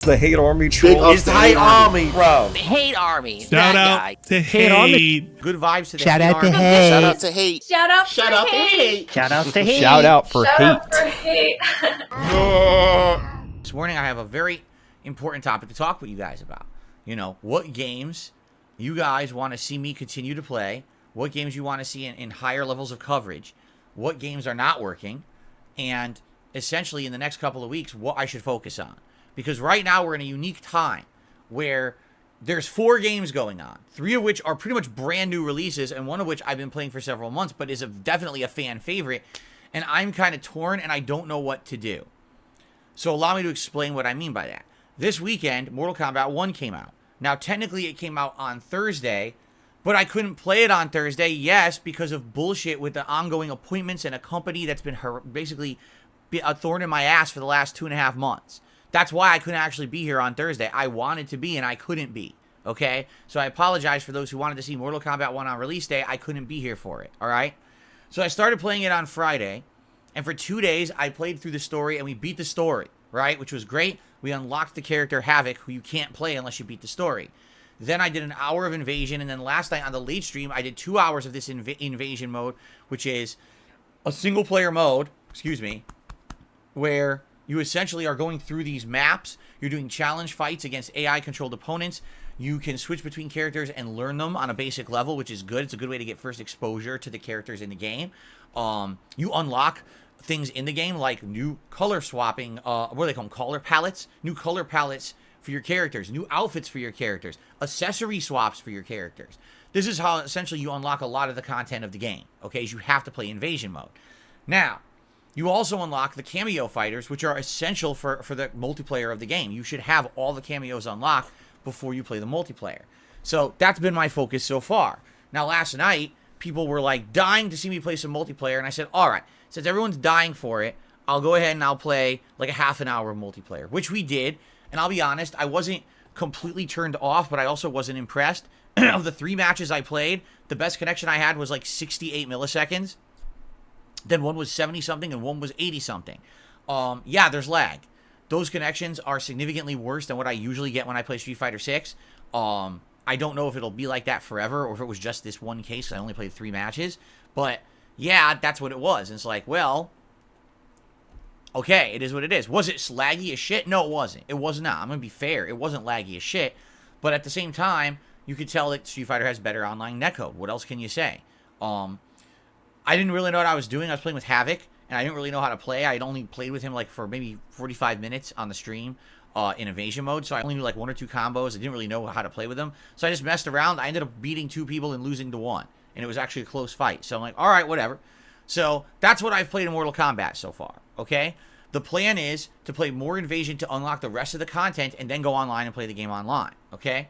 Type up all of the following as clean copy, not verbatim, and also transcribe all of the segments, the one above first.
The hate army troll. It's the hate army, bro. The hate army. Shout out to hate. Good vibes to the Shout hate out to army. hate. Shout out to hate. Shout out Shout for out to hate. Shout out to hate. Shout out for Shout hate. out for hate. This morning I have a very important topic to talk with you guys about. You know, what games you guys want to see me continue to play, what games you want to see in higher levels of coverage, what games are not working, and essentially in the next couple of weeks, what I should focus on. Because right now we're in a unique time where there's 4 games going on, 3 of which are pretty much brand new releases, and one of which I've been playing for several months, but is definitely a fan favorite, and I'm kind of torn and I don't know what to do. So allow me to explain what I mean by that. This weekend, Mortal Kombat 1 came out. Now, technically it came out on Thursday, but I couldn't play it on Thursday, yes, because of bullshit with the ongoing appointments and a company that's been basically a thorn in my ass for the last 2.5 months. That's why I couldn't actually be here on Thursday. I wanted to be, and I couldn't be, okay? So I apologize for those who wanted to see Mortal Kombat 1 on release day. I couldn't be here for it, all right? So I started playing it on Friday, and for 2 days, I played through the story, and we beat the story, right? Which was great. We unlocked the character Havoc, who you can't play unless you beat the story. Then I did an hour of Invasion, and then last night on the late stream, I did 2 hours of this Invasion mode, which is a single-player mode, where you essentially are going through these maps. You're doing challenge fights against AI-controlled opponents. You can switch between characters and learn them on a basic level, which is good. It's a good way to get first exposure to the characters in the game. You unlock things in the game like new color swapping, what do they call them? Color palettes? New color palettes for your characters, new outfits for your characters, accessory swaps for your characters. This is how essentially you unlock a lot of the content of the game, okay? You have to play Invasion mode. Now, you also unlock the cameo fighters, which are essential for the multiplayer of the game. You should have all the cameos unlocked before you play the multiplayer. So that's been my focus so far. Now, last night, people were like dying to see me play some multiplayer, and I said, all right, since everyone's dying for it, I'll go ahead and I'll play like a half an hour of multiplayer, which we did. And I'll be honest, I wasn't completely turned off, but I also wasn't impressed. Of the 3 matches I played, the best connection I had was like 68 milliseconds. Then one was 70-something and one was 80-something. Yeah, there's lag. Those connections are significantly worse than what I usually get when I play Street Fighter 6. I don't know if it'll be like that forever or if it was just this one case. I only played 3 matches. But, yeah, that's what it was. And it's like, well, okay, it is what it is. Was it laggy as shit? No, it wasn't. It was not. I'm going to be fair. It wasn't laggy as shit. But at the same time, you could tell that Street Fighter has better online netcode. What else can you say? I didn't really know what I was doing. I was playing with Havoc, and I didn't really know how to play. I had only played with him like for maybe 45 minutes on the stream in Invasion mode, so I only knew like 1 or 2 combos. I didn't really know how to play with them, so I just messed around. I ended up beating 2 people and losing to 1, and it was actually a close fight. So I'm like, all right, whatever. So that's what I've played in Mortal Kombat so far, okay? The plan is to play more Invasion to unlock the rest of the content and then go online and play the game online, okay?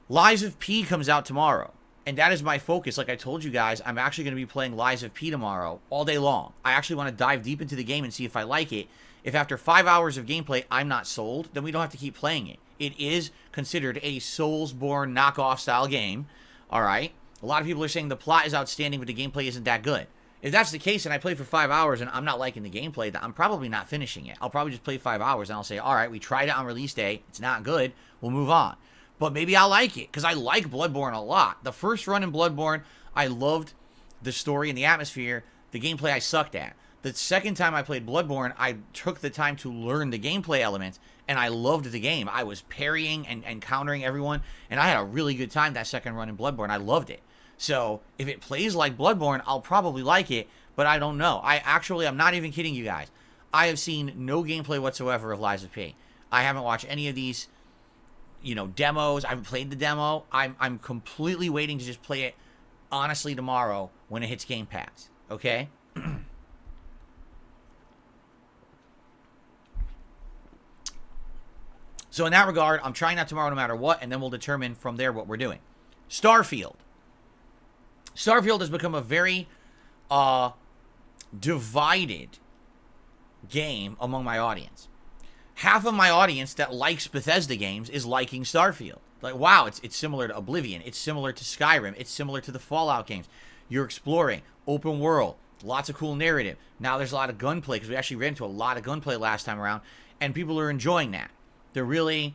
Lies of P comes out tomorrow. And that is my focus. Like I told you guys, I'm actually going to be playing Lies of P tomorrow all day long. I actually want to dive deep into the game and see if I like it. If after 5 hours of gameplay I'm not sold, then we don't have to keep playing it. It is considered a Soulsborne knockoff style game. All right. A lot of people are saying the plot is outstanding, but the gameplay isn't that good. If that's the case and I play for 5 hours and I'm not liking the gameplay, then I'm probably not finishing it. I'll probably just play 5 hours and I'll say, all right, we tried it on release day. It's not good. We'll move on. But maybe I'll like it, because I like Bloodborne a lot. The first run in Bloodborne, I loved the story and the atmosphere. The gameplay I sucked at. The second time I played Bloodborne, I took the time to learn the gameplay elements, and I loved the game. I was parrying and countering everyone, and I had a really good time that second run in Bloodborne. I loved it. So, if it plays like Bloodborne, I'll probably like it, but I don't know. I'm not even kidding you guys. I have seen no gameplay whatsoever of Lies of P. I haven't watched any of these demos. I haven't played the demo. I'm completely waiting to just play it honestly tomorrow when it hits Game Pass. Okay? So in that regard, I'm trying that tomorrow no matter what, and then we'll determine from there what we're doing. Starfield. Starfield has become a very divided game among my audience. Half of my audience that likes Bethesda games is liking Starfield. Like, wow, it's similar to Oblivion. It's similar to Skyrim. It's similar to the Fallout games. You're exploring, open world, lots of cool narrative. Now there's a lot of gunplay, because we actually ran into a lot of gunplay last time around, and people are enjoying that. They're really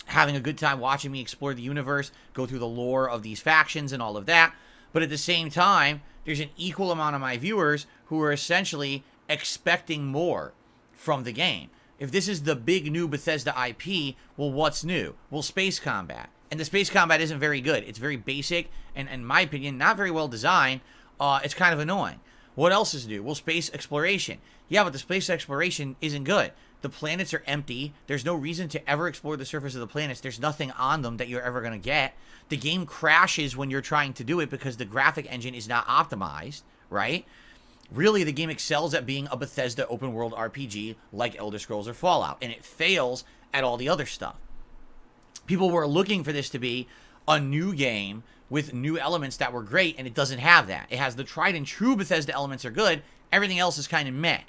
having a good time watching me explore the universe, go through the lore of these factions and all of that. But at the same time, there's an equal amount of my viewers who are essentially expecting more from the game. If this is the big new Bethesda IP, well, what's new? Well, space combat. And the space combat isn't very good. It's very basic and, in my opinion, not very well designed. It's kind of annoying. What else is new? Well, space exploration. Yeah, but the space exploration isn't good. The planets are empty. There's no reason to ever explore the surface of the planets. There's nothing on them that you're ever going to get. The game crashes when you're trying to do it because the graphic engine is not optimized, right? Really, the game excels at being a Bethesda open world RPG like Elder Scrolls or Fallout, and it fails at all the other stuff. People were looking for this to be a new game with new elements that were great, and it doesn't have that. It has the tried and true Bethesda elements are good. Everything else is kind of meh.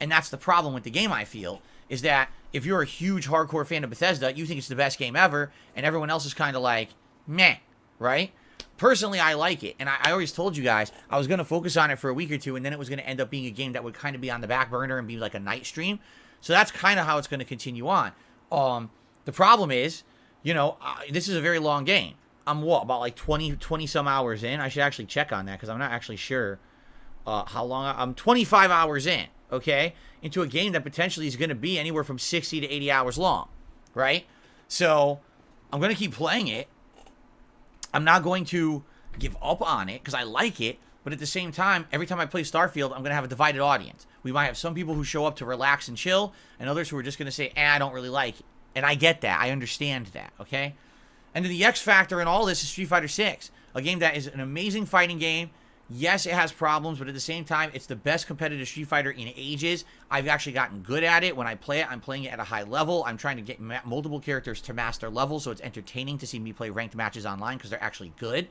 And that's the problem with the game, I feel, is that if you're a huge hardcore fan of Bethesda, you think it's the best game ever, and everyone else is kind of like, meh, right? Personally, I like it, and I always told you guys I was going to focus on it for a week or two, and then it was going to end up being a game that would kind of be on the back burner and be like a night stream. So that's kind of how it's going to continue on. The problem is, you know, this is a very long game. I'm about like 20 some hours in. I should actually check on that because I'm not actually sure how long. I'm 25 hours in, okay, into a game that potentially is going to be anywhere from 60 to 80 hours long, right? So I'm going to keep playing it. I'm not going to give up on it because I like it, but at the same time, every time I play Starfield, I'm going to have a divided audience. We might have some people who show up to relax and chill, and others who are just going to say, I don't really like it. And I get that. I understand that, okay? And then the X factor in all this is Street Fighter 6, a game that is an amazing fighting game. Yes, it has problems, but at the same time, it's the best competitive Street Fighter in ages. I've actually gotten good at it. When I play it, I'm playing it at a high level. I'm trying to get multiple characters to master level, so it's entertaining to see me play ranked matches online because they're actually good.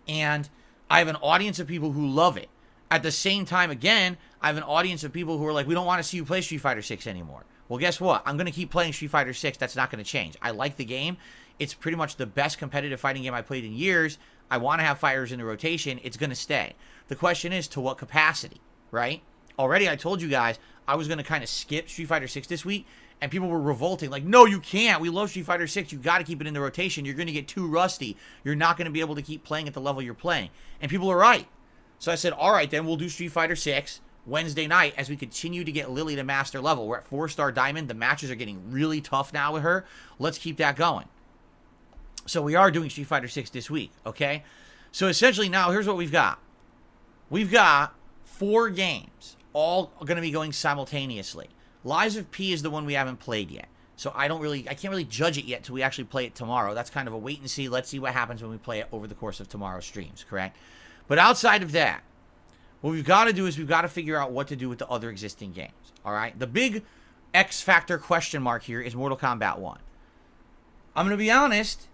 And I have an audience of people who love it. At the same time, again, I have an audience of people who are like, we don't want to see you play Street Fighter 6 anymore. Well, guess what? I'm going to keep playing Street Fighter 6. That's not going to change. I like the game. It's pretty much the best competitive fighting game I played in years. I want to have fighters in the rotation. It's going to stay. The question is, to what capacity, right? Already, I told you guys I was going to kind of skip Street Fighter 6 this week, and people were revolting. Like, no, you can't. We love Street Fighter 6. You got to keep it in the rotation. You're going to get too rusty. You're not going to be able to keep playing at the level you're playing. And people are right. So I said, all right, then we'll do Street Fighter 6 Wednesday night as we continue to get Lily to master level. We're at 4-star diamond. The matches are getting really tough now with her. Let's keep that going. So we are doing Street Fighter 6 this week, okay? So essentially now, here's what we've got. We've got 4 games, all going to be going simultaneously. Lies of P is the one we haven't played yet. So I can't really judge it yet until we actually play it tomorrow. That's kind of a wait and see. Let's see what happens when we play it over the course of tomorrow's streams, correct? But outside of that, what we've got to do is we've got to figure out what to do with the other existing games, all right? The big X factor question mark here is Mortal Kombat 1. I'm going to be honest,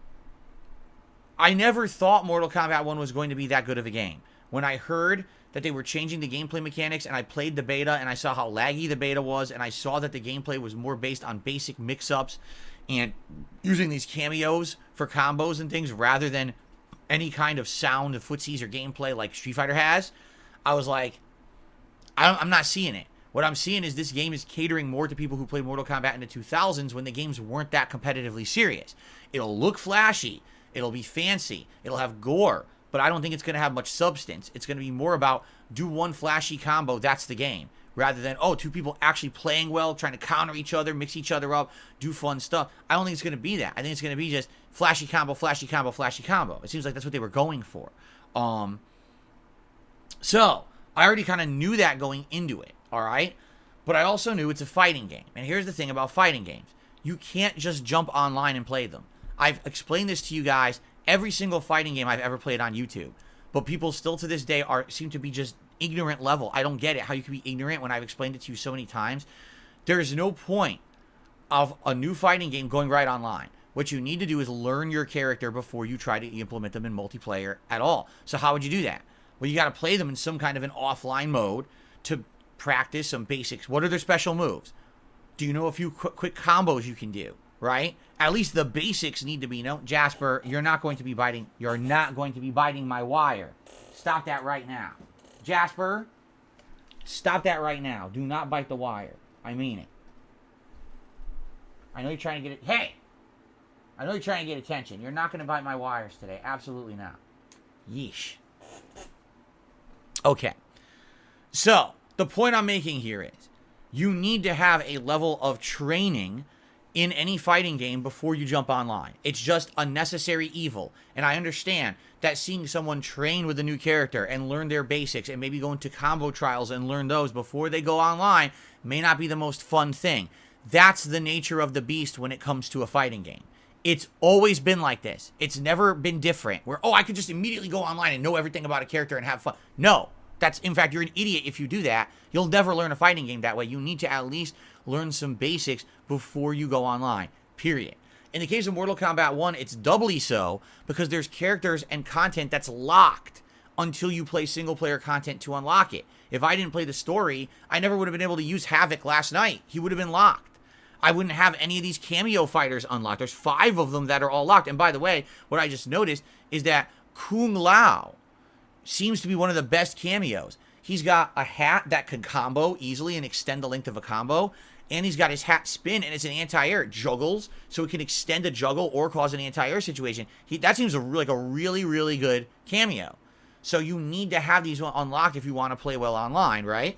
I never thought Mortal Kombat 1 was going to be that good of a game. When I heard that they were changing the gameplay mechanics and I played the beta and I saw how laggy the beta was and I saw that the gameplay was more based on basic mix-ups and using these cameos for combos and things rather than any kind of sound of footsies or gameplay like Street Fighter has, I was like, I'm not seeing it. What I'm seeing is this game is catering more to people who played Mortal Kombat in the 2000s when the games weren't that competitively serious. It'll look flashy. It'll be fancy. It'll have gore. But I don't think it's going to have much substance. It's going to be more about do one flashy combo, that's the game. Rather than, oh, 2 people actually playing well, trying to counter each other, mix each other up, do fun stuff. I don't think it's going to be that. I think it's going to be just flashy combo, flashy combo, flashy combo. It seems like that's what they were going for. So, I already kind of knew that going into it, all right? But I also knew it's a fighting game. And here's the thing about fighting games. You can't just jump online and play them. I've explained this to you guys every single fighting game I've ever played on YouTube. But people still to this day seem to be just ignorant level. I don't get it, how you can be ignorant when I've explained it to you so many times. There's no point of a new fighting game going right online. What you need to do is learn your character before you try to implement them in multiplayer at all. So how would you do that? Well, you got to play them in some kind of an offline mode to practice some basics. What are their special moves? Do you know a few quick combos you can do? Right? At least the basics need to be known. Jasper, you're not going to be biting my wire. Stop that right now. Jasper, stop that right now. Do not bite the wire. I mean it. I know you're trying to get it. Hey! I know you're trying to get attention. You're not going to bite my wires today. Absolutely not. Yeesh. Okay. So, the point I'm making here is you need to have a level of training in any fighting game before you jump online. It's just a necessary evil. And I understand that seeing someone train with a new character and learn their basics and maybe go into combo trials and learn those before they go online may not be the most fun thing. That's the nature of the beast when it comes to a fighting game. It's always been like this. It's never been different where, oh, I could just immediately go online and know everything about a character and have fun. No. That's, in fact, you're an idiot if you do that. You'll never learn a fighting game that way. You need to at least learn some basics before you go online, period. In the case of Mortal Kombat 1, it's doubly so because there's characters and content that's locked until you play single-player content to unlock it. If I didn't play the story, I never would have been able to use Havoc last night. He would have been locked. I wouldn't have any of these cameo fighters unlocked. There's 5 of them that are all locked. And by the way, what I just noticed is that Kung Lao seems to be one of the best cameos. He's got a hat that can combo easily and extend the length of a combo. And he's got his hat spin, and it's an anti-air. It juggles, so it can extend a juggle or cause an anti-air situation. That seems like a really, really good cameo. So you need to have these unlocked if you want to play well online, right?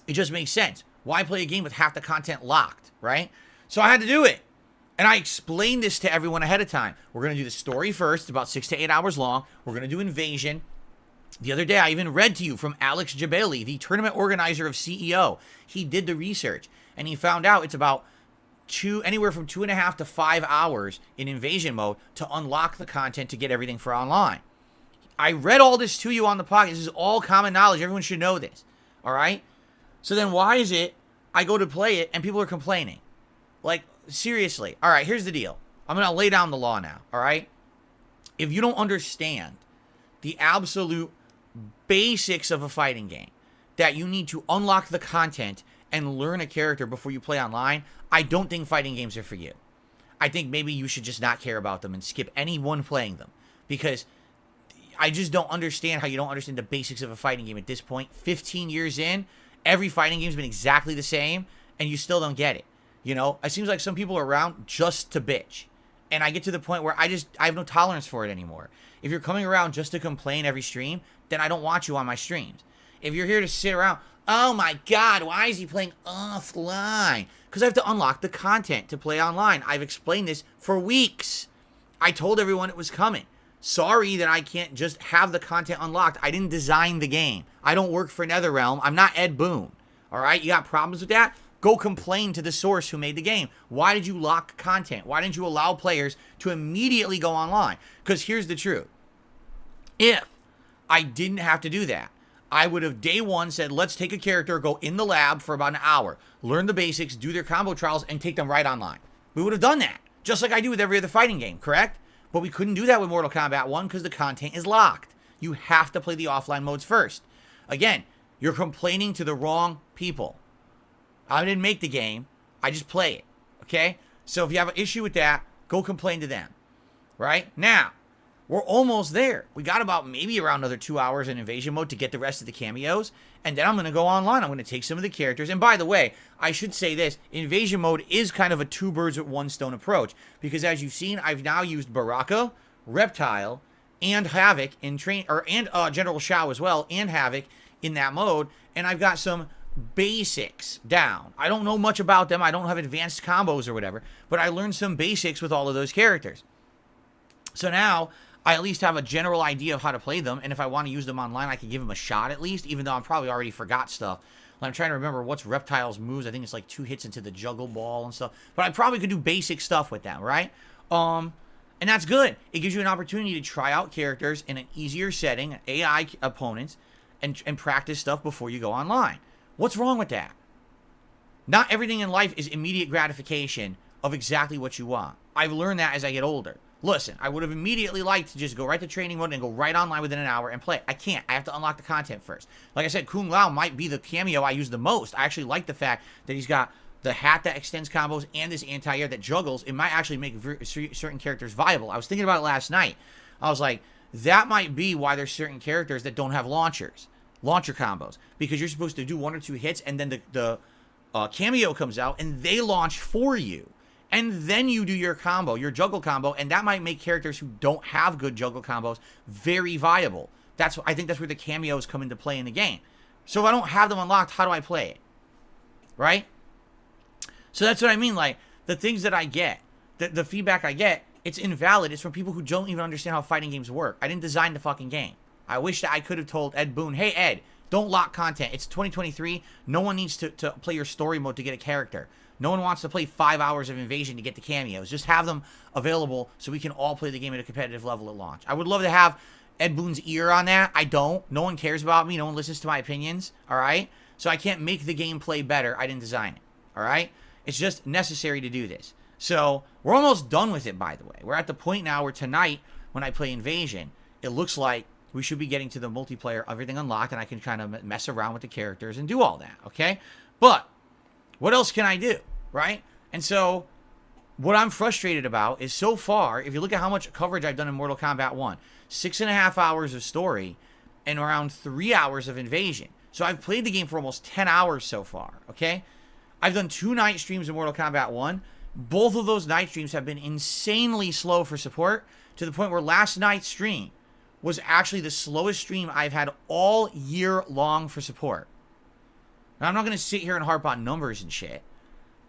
It just makes sense. Why play a game with half the content locked, right? So I had to do it. And I explained this to everyone ahead of time. We're going to do the story first, about 6 to 8 hours long. We're going to do Invasion. The other day, I even read to you from Alex Jabali, the tournament organizer of CEO. He did the research, and he found out it's about anywhere from 2.5 to 5 hours in Invasion mode to unlock the content to get everything for online. I read all this to you on the podcast. This is all common knowledge. Everyone should know this, all right? So then why is it I go to play it and people are complaining? Like, seriously. All right, here's the deal. I'm going to lay down the law now, all right? If you don't understand the absolute basics of a fighting game, that you need to unlock the content and learn a character before you play online, I don't think fighting games are for you. I think maybe you should just not care about them and skip anyone playing them, because I just don't understand how you don't understand the basics of a fighting game at this point. 15 years in, every fighting game's been exactly the same, and you still don't get it. You know, it seems like some people are around just to bitch. And I get to the point where I have no tolerance for it anymore. If you're coming around just to complain every stream, then I don't want you on my streams. If you're here to sit around, oh my God, why is he playing offline? Because I have to unlock the content to play online. I've explained this for weeks. I told everyone it was coming. Sorry that I can't just have the content unlocked. I didn't design the game. I don't work for NetherRealm. I'm not Ed Boon. All right, you got problems with that? Go complain to the source who made the game. Why did you lock content? Why didn't you allow players to immediately go online? Because here's the truth. If I didn't have to do that, I would have day one said, let's take a character, go in the lab for about an hour, learn the basics, do their combo trials, and take them right online. We would have done that, just like I do with every other fighting game, correct? But we couldn't do that with Mortal Kombat 1 because the content is locked. You have to play the offline modes first. Again, you're complaining to the wrong people. I didn't make the game. I just play it, okay? So if you have an issue with that, go complain to them, right? Now, we're almost there. We got about maybe around another 2 hours in Invasion mode to get the rest of the cameos, and then I'm going to go online. I'm going to take some of the characters. And by the way, I should say this. Invasion mode is kind of a 2 birds with 1 stone approach, because as you've seen, I've now used Baraka, Reptile, and Havoc in General Shao as well, and Havoc in that mode, and I've got some basics down. I don't know much about them. I don't have advanced combos or whatever, but I learned some basics with all of those characters. So now I at least have a general idea of how to play them, and if I want to use them online, I can give them a shot at least, even though I probably already forgot stuff. I'm trying to remember what's Reptile's moves. I think it's like 2 hits into the juggle ball and stuff, but I probably could do basic stuff with them, right? And that's good. It gives you an opportunity to try out characters in an easier setting, AI opponents, and practice stuff before you go online. What's wrong with that? Not everything in life is immediate gratification of exactly what you want. I've learned that as I get older. Listen, I would have immediately liked to just go right to training mode and go right online within an hour and play. I can't. I have to unlock the content first. Like I said, Kung Lao might be the cameo I use the most. I actually like the fact that he's got the hat that extends combos and this anti-air that juggles. It might actually make certain characters viable. I was thinking about it last night. I was like, that might be why there's certain characters that don't have launchers. launcher combos, because you're supposed to do 1 or 2 hits, and then the cameo comes out, and they launch for you. And then you do your combo, your juggle combo, and that might make characters who don't have good juggle combos very viable. I think that's where the cameos come into play in the game. So if I don't have them unlocked, how do I play it? Right? So that's what I mean. Like, the things that I get, the feedback I get, it's invalid. It's from people who don't even understand how fighting games work. I didn't design the fucking game. I wish that I could have told Ed Boon, hey, Ed, don't lock content. It's 2023. No one needs to play your story mode to get a character. No one wants to play 5 hours of Invasion to get the cameos. Just have them available so we can all play the game at a competitive level at launch. I would love to have Ed Boon's ear on that. I don't. No one cares about me. No one listens to my opinions. All right? So I can't make the game play better. I didn't design it. All right? It's just necessary to do this. So we're almost done with it, by the way. We're at the point now where tonight, when I play Invasion, it looks like we should be getting to the multiplayer, everything unlocked, and I can kind of mess around with the characters and do all that, okay? But what else can I do, right? And so what I'm frustrated about is, so far, if you look at how much coverage I've done in Mortal Kombat 1, 6.5 hours of story and around 3 hours of Invasion. So I've played the game for almost 10 hours so far, okay? I've done 2 night streams in Mortal Kombat 1. Both of those night streams have been insanely slow for support, to the point where last night's stream was actually the slowest stream I've had all year long for support. Now, I'm not going to sit here and harp on numbers and shit,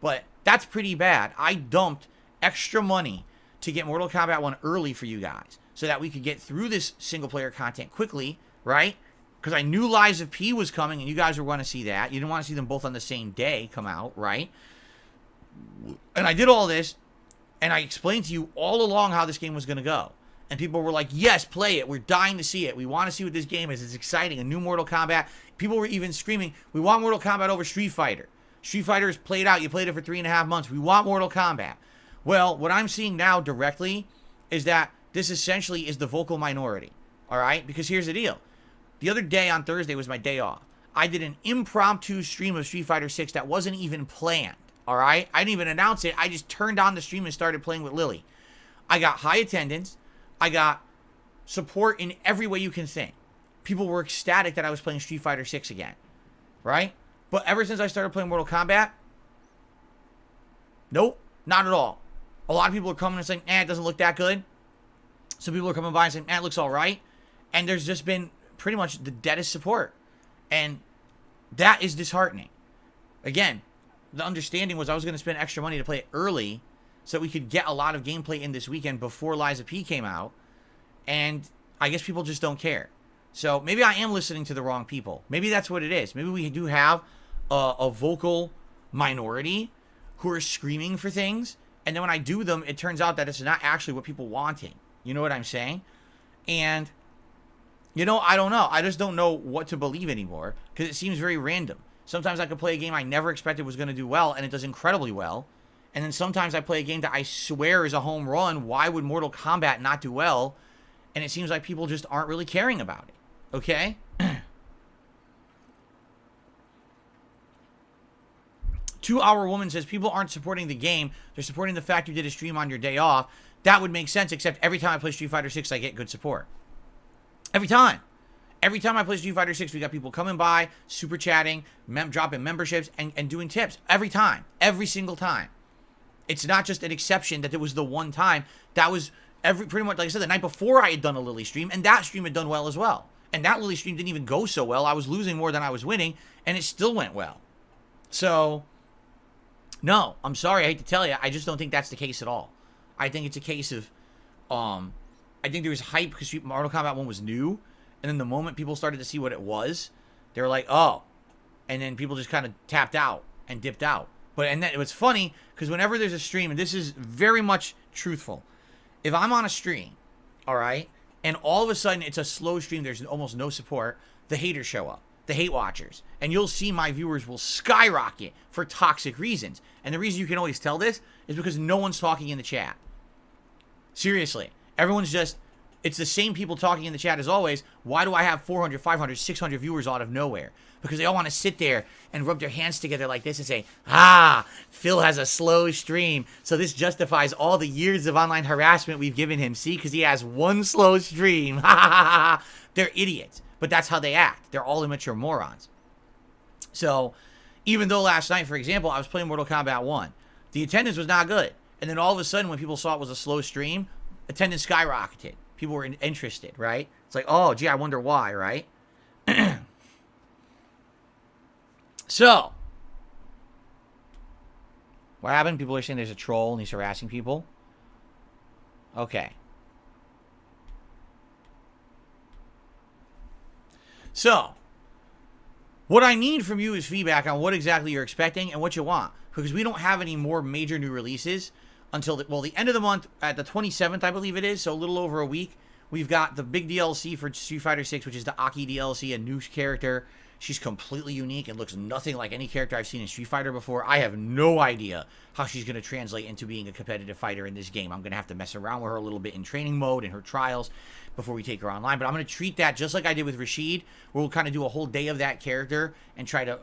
but that's pretty bad. I dumped extra money to get Mortal Kombat 1 early for you guys, so that we could get through this single-player content quickly, right? Because I knew Lies of P was coming, and you guys were going to see that. You didn't want to see them both on the same day come out, right? And I did all this, and I explained to you all along how this game was going to go. And people were like, yes, play it. We're dying to see it. We want to see what this game is. It's exciting. A new Mortal Kombat. People were even screaming, we want Mortal Kombat over Street Fighter. Street Fighter is played out. You played it for 3.5 months. We want Mortal Kombat. Well, what I'm seeing now directly is that this essentially is the vocal minority. All right? Because here's the deal. The other day on Thursday was my day off. I did an impromptu stream of Street Fighter 6 that wasn't even planned. All right? I didn't even announce it. I just turned on the stream and started playing with Lily. I got high attendance. I got support in every way you can think. People were ecstatic that I was playing Street Fighter 6 again. Right? But ever since I started playing Mortal Kombat, nope, not at all. A lot of people are coming and saying, it doesn't look that good. Some people are coming by and saying, it looks all right. And there's just been pretty much the deadest support. And that is disheartening. Again, the understanding was I was going to spend extra money to play it early so we could get a lot of gameplay in this weekend before Lies of P came out. And I guess people just don't care. So maybe I am listening to the wrong people. Maybe that's what it is. Maybe we do have a vocal minority who are screaming for things. And then when I do them, it turns out that it's not actually what people wanting. You know what I'm saying? And, you know, I don't know. I just don't know what to believe anymore, because it seems very random. Sometimes I could play a game I never expected was going to do well, and it does incredibly well. And then sometimes I play a game that I swear is a home run. Why would Mortal Kombat not do well? And it seems like people just aren't really caring about it. Okay? 2-Hour Woman says, people aren't supporting the game. They're supporting the fact you did a stream on your day off. That would make sense, except every time I play Street Fighter 6, I get good support. Every time. Every time I play Street Fighter 6, we got people coming by, super chatting, dropping memberships, and doing tips. Every time. Every single time. It's not just an exception that it was the one time. That was pretty much, like I said, the night before I had done a Lily stream, and that stream had done well as well. And that Lily stream didn't even go so well. I was losing more than I was winning, and it still went well. So, no, I'm sorry, I hate to tell you, I just don't think that's the case at all. I think it's a case of, I think there was hype because Mortal Kombat 1 was new, and then the moment people started to see what it was, they were like, oh, and then people just kind of tapped out and dipped out. And then it was funny, because whenever there's a stream, and this is very much truthful, if I'm on a stream, all right, and all of a sudden it's a slow stream, there's almost no support, the haters show up, the hate watchers, and you'll see my viewers will skyrocket for toxic reasons. And the reason you can always tell this is because no one's talking in the chat. Seriously, everyone's just, it's the same people talking in the chat as always. Why do I have 400, 500, 600 viewers out of nowhere? Because they all want to sit there and rub their hands together like this and say, Phil has a slow stream, so this justifies all the years of online harassment we've given him. See, because he has one slow stream. They're idiots. but that's how they act. They're all immature morons. So even though last night, for example, I was playing Mortal Kombat 1, the attendance was not good. And then all of a sudden, when people saw it was a slow stream, attendance skyrocketed. People were interested, right? It's like, oh, gee, I wonder why, right? So, what happened? People are saying there's a troll and he's harassing people. Okay. So, what I need from you is feedback on what exactly you're expecting and what you want. Because we don't have any more major new releases until, the end of the month, at the 27th, I believe it is, so a little over a week. We've got the big DLC for Street Fighter 6, which is the Aki DLC, a new character. She's completely unique and looks nothing like any character I've seen in Street Fighter before. I have no idea how she's going to translate into being a competitive fighter in this game. I'm going to have to mess around with her a little bit in training mode and her trials before we take her online. But I'm going to treat that just like I did with Rashid, where we'll kind of do a whole day of that character and try to,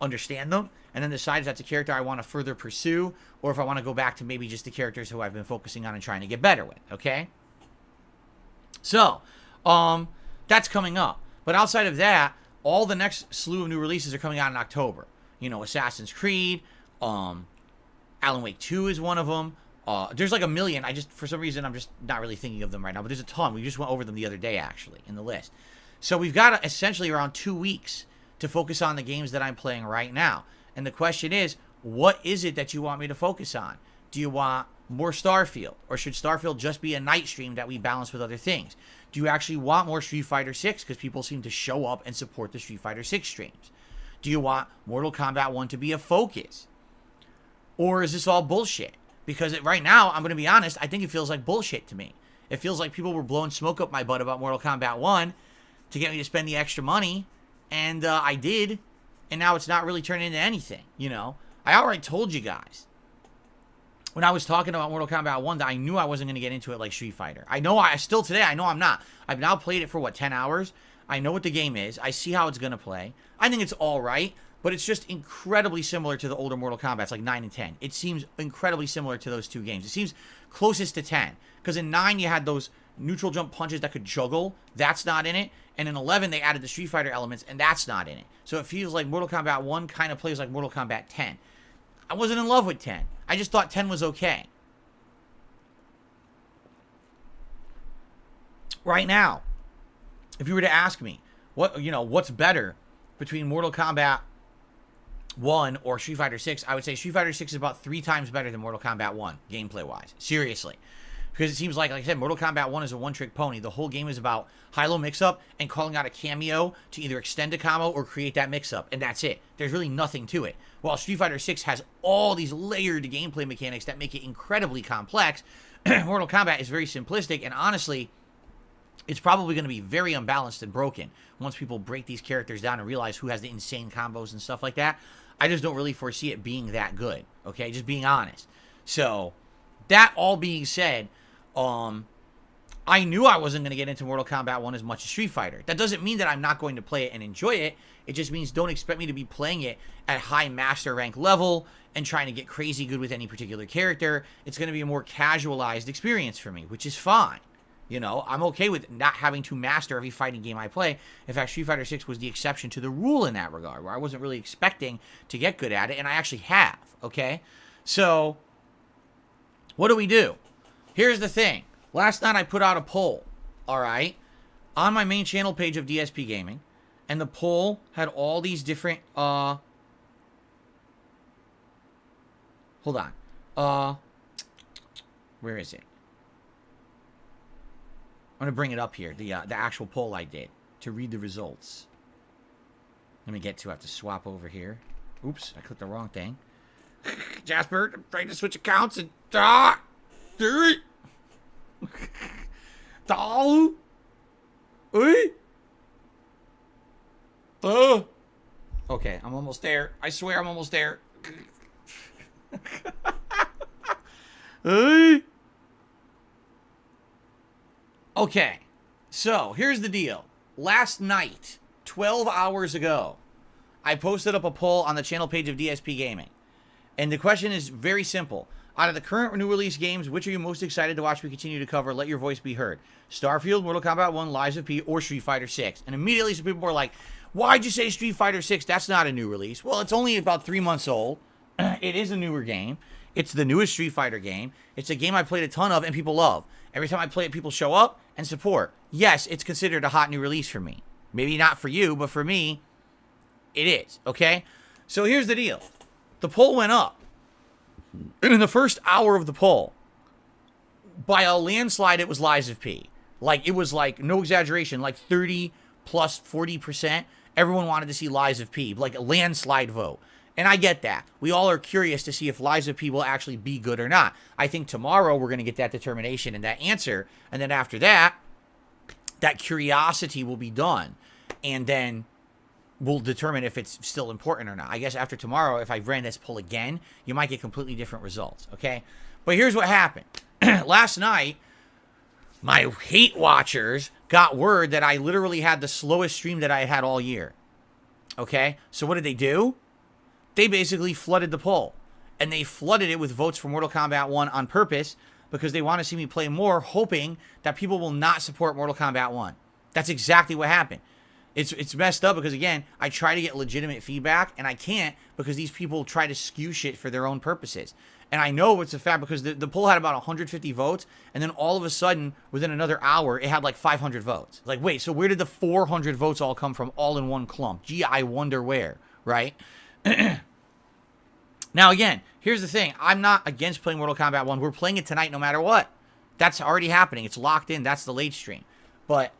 understand them. And then decide if that's a character I want to further pursue or if I want to go back to maybe just the characters who I've been focusing on and trying to get better with, okay? So, that's coming up. But outside of that, all the next slew of new releases are coming out in October. Assassin's Creed, Alan Wake 2 is one of them. There's like a million. For some reason, I'm just not really thinking of them right now. But there's a ton. We just went over them the other day, actually, in the list. So we've got essentially around 2 weeks to focus on the games that I'm playing right now. And the question is, what is it that you want me to focus on? Do you want more Starfield? Or should Starfield just be a night stream that we balance with other things? Do you actually want more Street Fighter 6? Because people seem to show up and support the Street Fighter 6 streams. Do you want Mortal Kombat 1 to be a focus? Or is this all bullshit? Because right now, I'm going to be honest, I think it feels like bullshit to me. It feels like people were blowing smoke up my butt about Mortal Kombat 1 to get me to spend the extra money. And I did. And now it's not really turning into anything, I already told you guys when I was talking about Mortal Kombat 1 that I knew I wasn't going to get into it like Street Fighter. I know I'm not. I've now played it for 10 hours. I know what the game is. I see how it's going to play. I think it's all right, but it's just incredibly similar to the older Mortal Kombat. It's like 9 and 10. It seems incredibly similar to those two games. It seems closest to 10 because in 9 you had those neutral jump punches that could juggle. That's not in it. And in 11 they added the Street Fighter elements, and that's not in it. So it feels like Mortal Kombat 1 kind of plays like Mortal Kombat 10. I wasn't in love with 10. I just thought 10 was okay. Right now, if you were to ask me, what's better between Mortal Kombat 1 or Street Fighter 6, I would say Street Fighter 6 is about 3 times better than Mortal Kombat 1, gameplay-wise. Seriously. Because it seems like I said, Mortal Kombat 1 is a one-trick pony. The whole game is about high-low mix-up and calling out a cameo to either extend a combo or create that mix-up, and that's it. There's really nothing to it. While Street Fighter 6 has all these layered gameplay mechanics that make it incredibly complex, Mortal Kombat is very simplistic, and honestly, it's probably going to be very unbalanced and broken once people break these characters down and realize who has the insane combos and stuff like that. I just don't really foresee it being that good, okay? Just being honest. So, that all being said, I knew I wasn't going to get into Mortal Kombat 1 as much as Street Fighter. That doesn't mean that I'm not going to play it and enjoy it. It just means don't expect me to be playing it at high master rank level and trying to get crazy good with any particular character. It's going to be a more casualized experience for me, which is fine. I'm okay with not having to master every fighting game I play. In fact, Street Fighter 6 was the exception to the rule in that regard, where I wasn't really expecting to get good at it, and I actually have, okay? So, what do? Here's the thing. Last night I put out a poll, all right, on my main channel page of DSP Gaming, and the poll had all these different, hold on, where is it? I'm going to bring it up here, the actual poll I did, to read the results. Let me I have to swap over here. Oops, I clicked the wrong thing. Jasper, I'm trying to switch accounts and, okay, I'm almost there. I swear I'm almost there. Okay, so here's the deal. Last night, 12 hours ago, I posted up a poll on the channel page of DSP Gaming. And the question is very simple. Out of the current new release games, which are you most excited to watch me continue to cover? Let your voice be heard. Starfield, Mortal Kombat 1, Lies of P, or Street Fighter 6. And immediately some people were like, why'd you say Street Fighter 6? That's not a new release. Well, it's only about 3 months old. It is a newer game. It's the newest Street Fighter game. It's a game I played a ton of and people love. Every time I play it, people show up and support. Yes, it's considered a hot new release for me. Maybe not for you, but for me, it is. Okay? So here's the deal. The poll went up. And in the first hour of the poll, by a landslide, it was Lies of P. Like, it was like, no exaggeration, like 30 plus 40%. Everyone wanted to see Lies of P, like a landslide vote. And I get that. We all are curious to see if Lies of P will actually be good or not. I think tomorrow we're going to get that determination and that answer. And then after that, that curiosity will be done. And then we'll determine if it's still important or not. I guess after tomorrow, if I ran this poll again, you might get completely different results, okay? But here's what happened. Last night, my hate watchers got word that I literally had the slowest stream that I had all year, okay? So what did they do? They basically flooded the poll. And they flooded it with votes for Mortal Kombat 1 on purpose because they want to see me play more, hoping that people will not support Mortal Kombat 1. That's exactly what happened. It's messed up because, again, I try to get legitimate feedback, and I can't because these people try to skew shit for their own purposes. And I know it's a fact because the poll had about 150 votes, and then all of a sudden, within another hour, it had like 500 votes. Like, wait, so where did the 400 votes all come from all in one clump? Gee, I wonder where, right? Now, again, here's the thing. I'm not against playing Mortal Kombat 1. We're playing it tonight no matter what. That's already happening. It's locked in. That's the late stream. But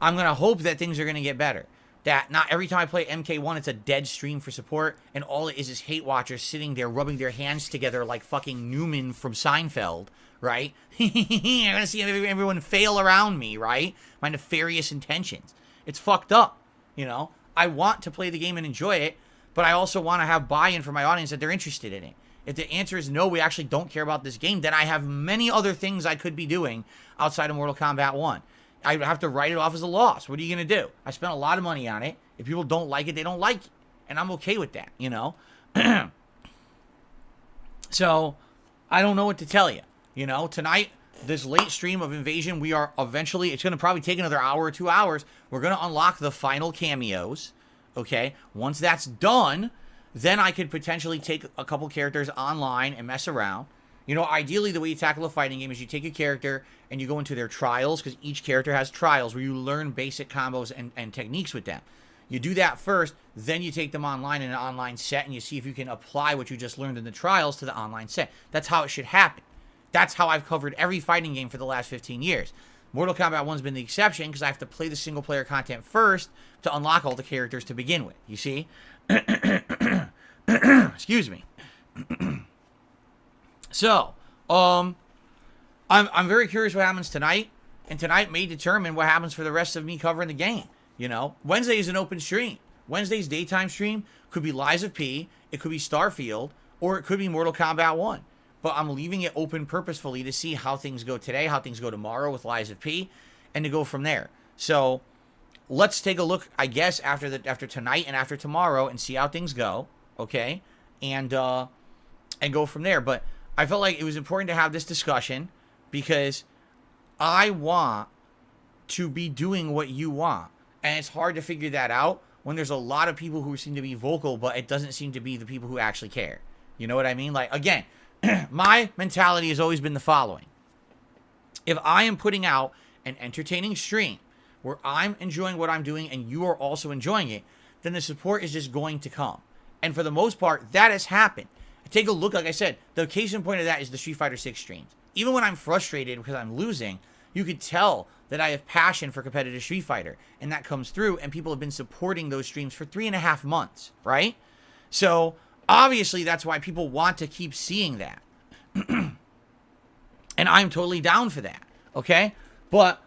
I'm going to hope that things are going to get better. That not every time I play MK1, it's a dead stream for support, and all it is hate watchers sitting there rubbing their hands together like fucking Newman from Seinfeld, right? I'm going to see everyone fail around me, right? My nefarious intentions. It's fucked up, you know? I want to play the game and enjoy it, but I also want to have buy-in from my audience that they're interested in it. If the answer is no, we actually don't care about this game, then I have many other things I could be doing outside of Mortal Kombat 1. I have to write it off as a loss. What are you going to do? I spent a lot of money on it. If people don't like it, they don't like it. And I'm okay with that, you know? So, I don't know what to tell you. You know, tonight, this late stream of Invasion, we are eventually, it's going to probably take another hour or 2 hours. We're going to unlock the final cameos, okay? Once that's done, then I could potentially take a couple characters online and mess around. You know, ideally, the way you tackle a fighting game is you take a character and you go into their trials, because each character has trials where you learn basic combos and techniques with them. You do that first, then you take them online in an online set, and you see if you can apply what you just learned in the trials to the online set. That's how it should happen. That's how I've covered every fighting game for the last 15 years. Mortal Kombat 1's been the exception, because I have to play the single-player content first to unlock all the characters to begin with. You see? Excuse me. So, I'm very curious what happens tonight, and tonight may determine what happens for the rest of me covering the game. You know, Wednesday is an open stream. Wednesday's daytime stream could be Lies of P, it could be Starfield, or it could be Mortal Kombat 1. But I'm leaving it open purposefully to see how things go today, how things go tomorrow with Lies of P, and to go from there. So, let's take a look, I guess, after tonight and after tomorrow and see how things go, okay? And go from there. But I felt like it was important to have this discussion because I want to be doing what you want. And it's hard to figure that out when there's a lot of people who seem to be vocal, but it doesn't seem to be the people who actually care. You know what I mean? Like, again, my mentality has always been the following. If I am putting out an entertaining stream where I'm enjoying what I'm doing and you are also enjoying it, then the support is just going to come. And for the most part, that has happened. Take a look, like I said, the case in point of that is the Street Fighter 6 streams. Even when I'm frustrated because I'm losing, you could tell that I have passion for competitive Street Fighter, and that comes through, and people have been supporting those streams for 3.5 months, right? So, obviously, that's why people want to keep seeing that. And I'm totally down for that, okay? But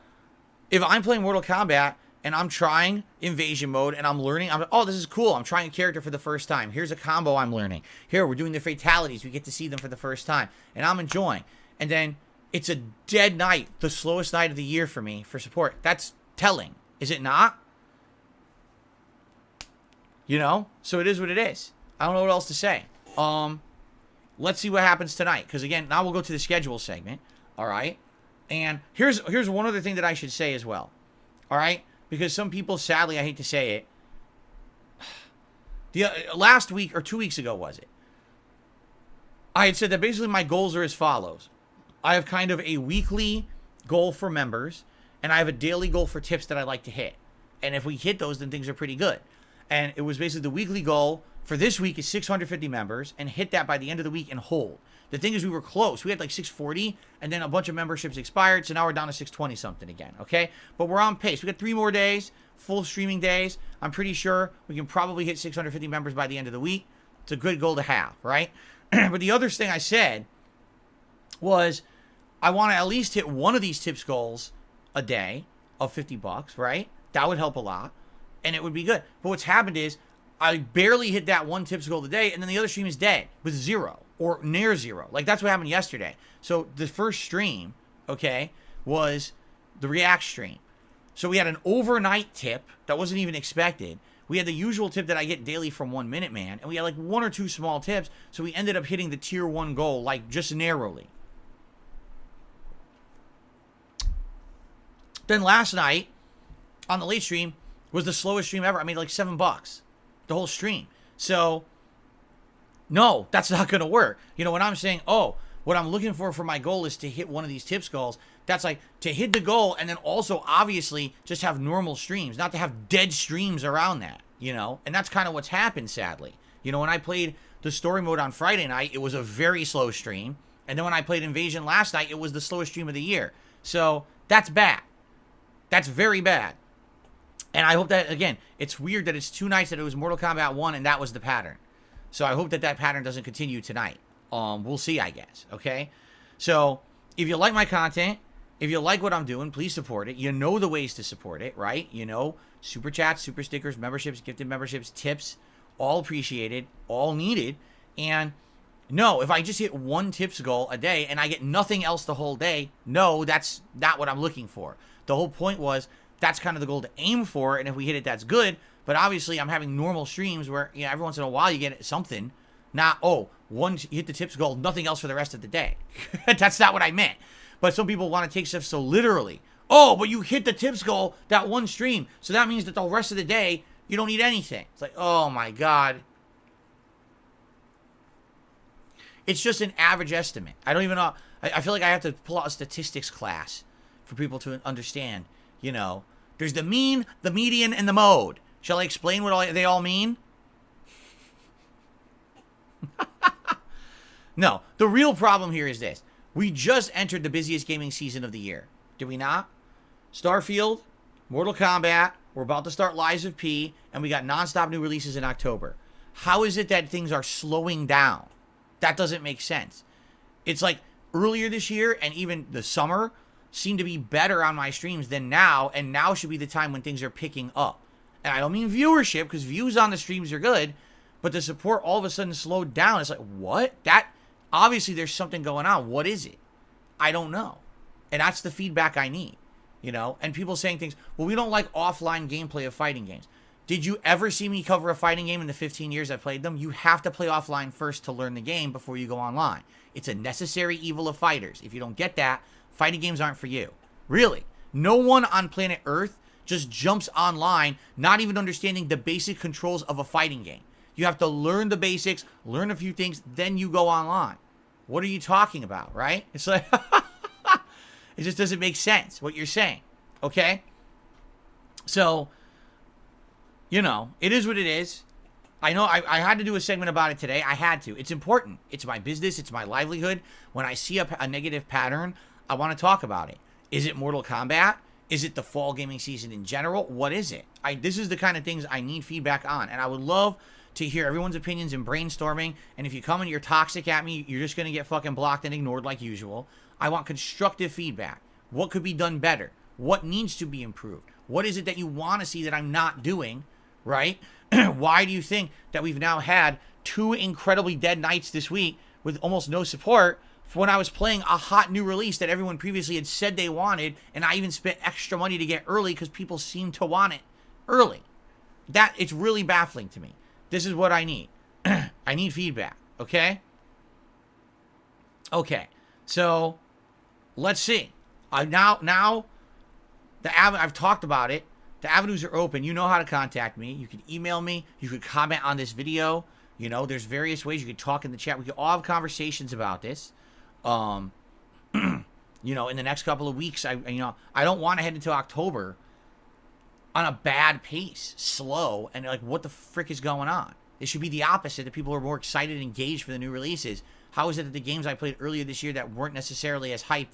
if I'm playing Mortal Kombat and I'm trying Invasion mode and I'm learning, oh, this is cool. I'm trying a character for the first time. Here's a combo I'm learning. Here, we're doing the fatalities. We get to see them for the first time. And I'm enjoying. And then it's a dead night, the slowest night of the year for me for support. That's telling, is it not? You know? So it is what it is. I don't know what else to say. let's see what happens tonight. Because again, now we'll go to the schedule segment. All right. And here's one other thing that I should say as well. All right. Because some people, sadly, I hate to say it, last week or 2 weeks ago, was it? I had said that basically my goals are as follows. I have kind of a weekly goal for members, and I have a daily goal for tips that I like to hit. And if we hit those, then things are pretty good. And it was basically the weekly goal for this week is 650 members, and hit that by the end of the week and hold. The thing is, we were close. We had like 640, and then a bunch of memberships expired, so now we're down to 620 something again, okay? But we're on pace. We got 3 more days, full streaming days. I'm pretty sure we can probably hit 650 members by the end of the week. It's a good goal to have, right? But the other thing I said was I want to at least hit one of these tips goals a day of $50, right? That would help a lot, and it would be good. But what's happened is I barely hit that one tips goal today, and then the other stream is dead with 0 or near 0. Like, that's what happened yesterday. So the first stream, okay, was the React stream. So we had an overnight tip that wasn't even expected. We had the usual tip that I get daily from 1 Minute Man, and we had like 1 or 2 small tips, so we ended up hitting the tier 1 goal, like, just narrowly. Then last night, on the late stream, was the slowest stream ever. I made like $7, the whole stream. So, no, that's not going to work. You know, when I'm saying, oh, what I'm looking for my goal is to hit one of these tips goals, that's like to hit the goal and then also obviously just have normal streams, not to have dead streams around that, you know? And that's kind of what's happened, sadly. You know, when I played the story mode on Friday night, it was a very slow stream. And then when I played Invasion last night, it was the slowest stream of the year. So that's bad. That's very bad. And I hope that, again, it's weird that it's 2 nights that it was Mortal Kombat 1 and that was the pattern. So I hope that that pattern doesn't continue tonight. We'll see, I guess, okay? So if you like my content, if you like what I'm doing, please support it. You know the ways to support it, right? You know, super chats, super stickers, memberships, gifted memberships, tips, all appreciated, all needed. And no, if I just hit 1 tips goal a day and I get nothing else the whole day, no, that's not what I'm looking for. The whole point was that's kind of the goal to aim for, and if we hit it, that's good. But obviously, I'm having normal streams where, you know, every once in a while you get something. Not, oh, once you hit the tips goal, nothing else for the rest of the day. That's not what I meant. But some people want to take stuff so literally. Oh, but you hit the tips goal that 1 stream, so that means that the rest of the day, you don't need anything. It's like, oh my God. It's just an average estimate. I don't even know. I feel like I have to pull out a statistics class for people to understand. You know, there's the mean, the median, and the mode. Shall I explain what they all mean? No, the real problem here is this. We just entered the busiest gaming season of the year. Did we not? Starfield, Mortal Kombat, we're about to start Lies of P, and we got nonstop new releases in October. How is it that things are slowing down? That doesn't make sense. It's like earlier this year and even the summer seemed to be better on my streams than now, and now should be the time when things are picking up. And I don't mean viewership, because views on the streams are good, but the support all of a sudden slowed down. It's like, what? That, obviously there's something going on. What is it? I don't know. And that's the feedback I need, you know? And people saying things, well, we don't like offline gameplay of fighting games. Did you ever see me cover a fighting game in the 15 years I played them? You have to play offline first to learn the game before you go online. It's a necessary evil of fighters. If you don't get that, fighting games aren't for you. Really. No one on planet Earth just jumps online, not even understanding the basic controls of a fighting game. You have to learn the basics, learn a few things, then you go online. What are you talking about, right? It's like, it just doesn't make sense what you're saying, okay? So, you know, it is what it is. I know I had to do a segment about it today. I had to. It's important. It's my business. It's my livelihood. When I see a negative pattern, I want to talk about it. Is it Mortal Kombat? Is it the fall gaming season in general? What is it? This is the kind of things I need feedback on. And I would love to hear everyone's opinions and brainstorming. And if you come and you're toxic at me, you're just going to get fucking blocked and ignored like usual. I want constructive feedback. What could be done better? What needs to be improved? What is it that you want to see that I'm not doing, right? Why do you think that we've now had 2 incredibly dead nights this week with almost no support for when I was playing a hot new release that everyone previously had said they wanted, and I even spent extra money to get early because people seem to want it early? That, it's really baffling to me. This is what I need. I need feedback, okay? Okay, so let's see. Now I've talked about it. The avenues are open. You know how to contact me. You can email me. You could comment on this video. You know, there's various ways you could talk in the chat. We could all have conversations about this. You know, in the next couple of weeks, I don't want to head into October on a bad pace, slow, and like, what the frick is going on? It should be the opposite, that people are more excited and engaged for the new releases. How is it that the games I played earlier this year that weren't necessarily as hyped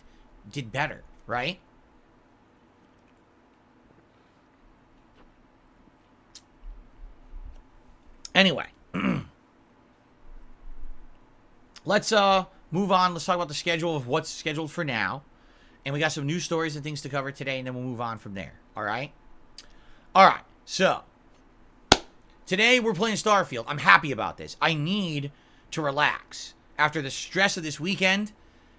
did better, right? Anyway, let's move on. Let's talk about the schedule of what's scheduled for now. And we got some news stories and things to cover today, and then we'll move on from there. All right? All right. So, today we're playing Starfield. I'm happy about this. I need to relax. After the stress of this weekend,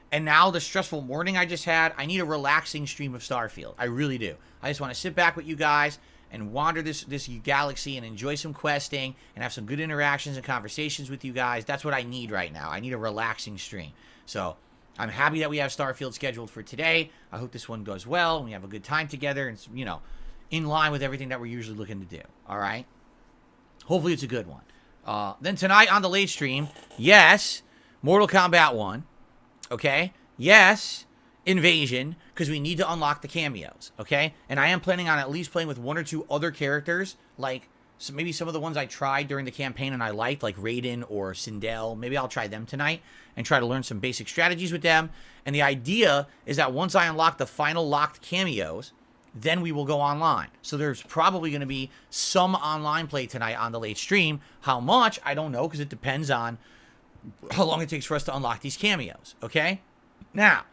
and now the stressful morning I just had, I need a relaxing stream of Starfield. I really do. I just want to sit back with you guys and wander this galaxy and enjoy some questing and have some good interactions and conversations with you guys. That's what I need right now. I need a relaxing stream. So I'm happy that we have Starfield scheduled for today. I hope this one goes well and we have a good time together and, you know, in line with everything that we're usually looking to do. All right? Hopefully it's a good one. Then tonight on the late stream, yes, Mortal Kombat 1. Okay? Yes, Invasion, because we need to unlock the cameos, okay? And I am planning on at least playing with one or two other characters, like maybe some of the ones I tried during the campaign and I liked, like Raiden or Sindel. Maybe I'll try them tonight and try to learn some basic strategies with them. And the idea is that once I unlock the final locked cameos, then we will go online. So there's probably going to be some online play tonight on the late stream. How much? I don't know, because it depends on how long it takes for us to unlock these cameos, okay? Now,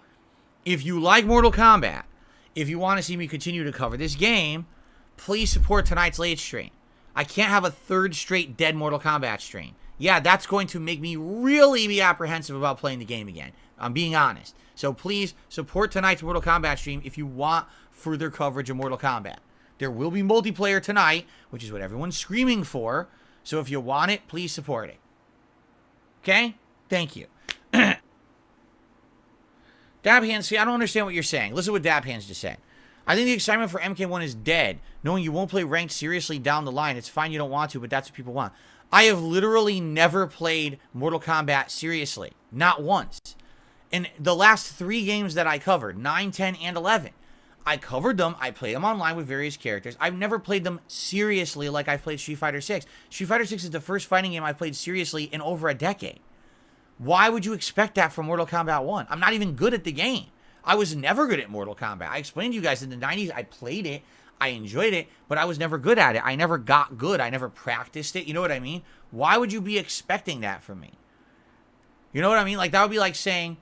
if you like Mortal Kombat, if you want to see me continue to cover this game, please support tonight's late stream. I can't have a third straight dead Mortal Kombat stream. Yeah, that's going to make me really be apprehensive about playing the game again. I'm being honest. So please support tonight's Mortal Kombat stream if you want further coverage of Mortal Kombat. There will be multiplayer tonight, which is what everyone's screaming for. So if you want it, please support it. Okay? Thank you. Dab Hands, see, I don't understand what you're saying. Listen to what Dab Hands just said. I think the excitement for MK1 is dead. Knowing you won't play ranked seriously down the line. It's fine you don't want to, but that's what people want. I have literally never played Mortal Kombat seriously. Not once. In the last 3 games that I covered, 9, 10, and 11, I covered them. I played them online with various characters. I've never played them seriously like I've played Street Fighter 6. Street Fighter 6 is the first fighting game I've played seriously in over a decade. Why would you expect that from Mortal Kombat 1? I'm not even good at the game. I was never good at Mortal Kombat. I explained to you guys in the 90s, I played it, I enjoyed it, but I was never good at it. I never got good. I never practiced it. You know what I mean? Why would you be expecting that from me? You know what I mean? Like, that would be like saying,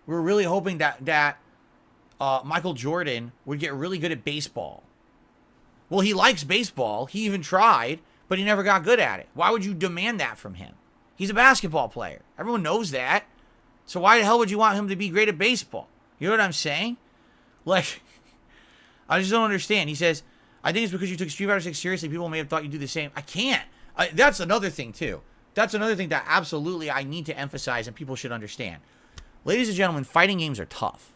we're really hoping that Michael Jordan would get really good at baseball. Well, he likes baseball. He even tried, but he never got good at it. Why would you demand that from him? He's a basketball player. Everyone knows that. So why the hell would you want him to be great at baseball? You know what I'm saying? Like, I just don't understand. He says, I think it's because you took Street Fighter 6 seriously. People may have thought you do the same. I can't. That's another thing, too. That's another thing that absolutely I need to emphasize and people should understand. Ladies and gentlemen, fighting games are tough.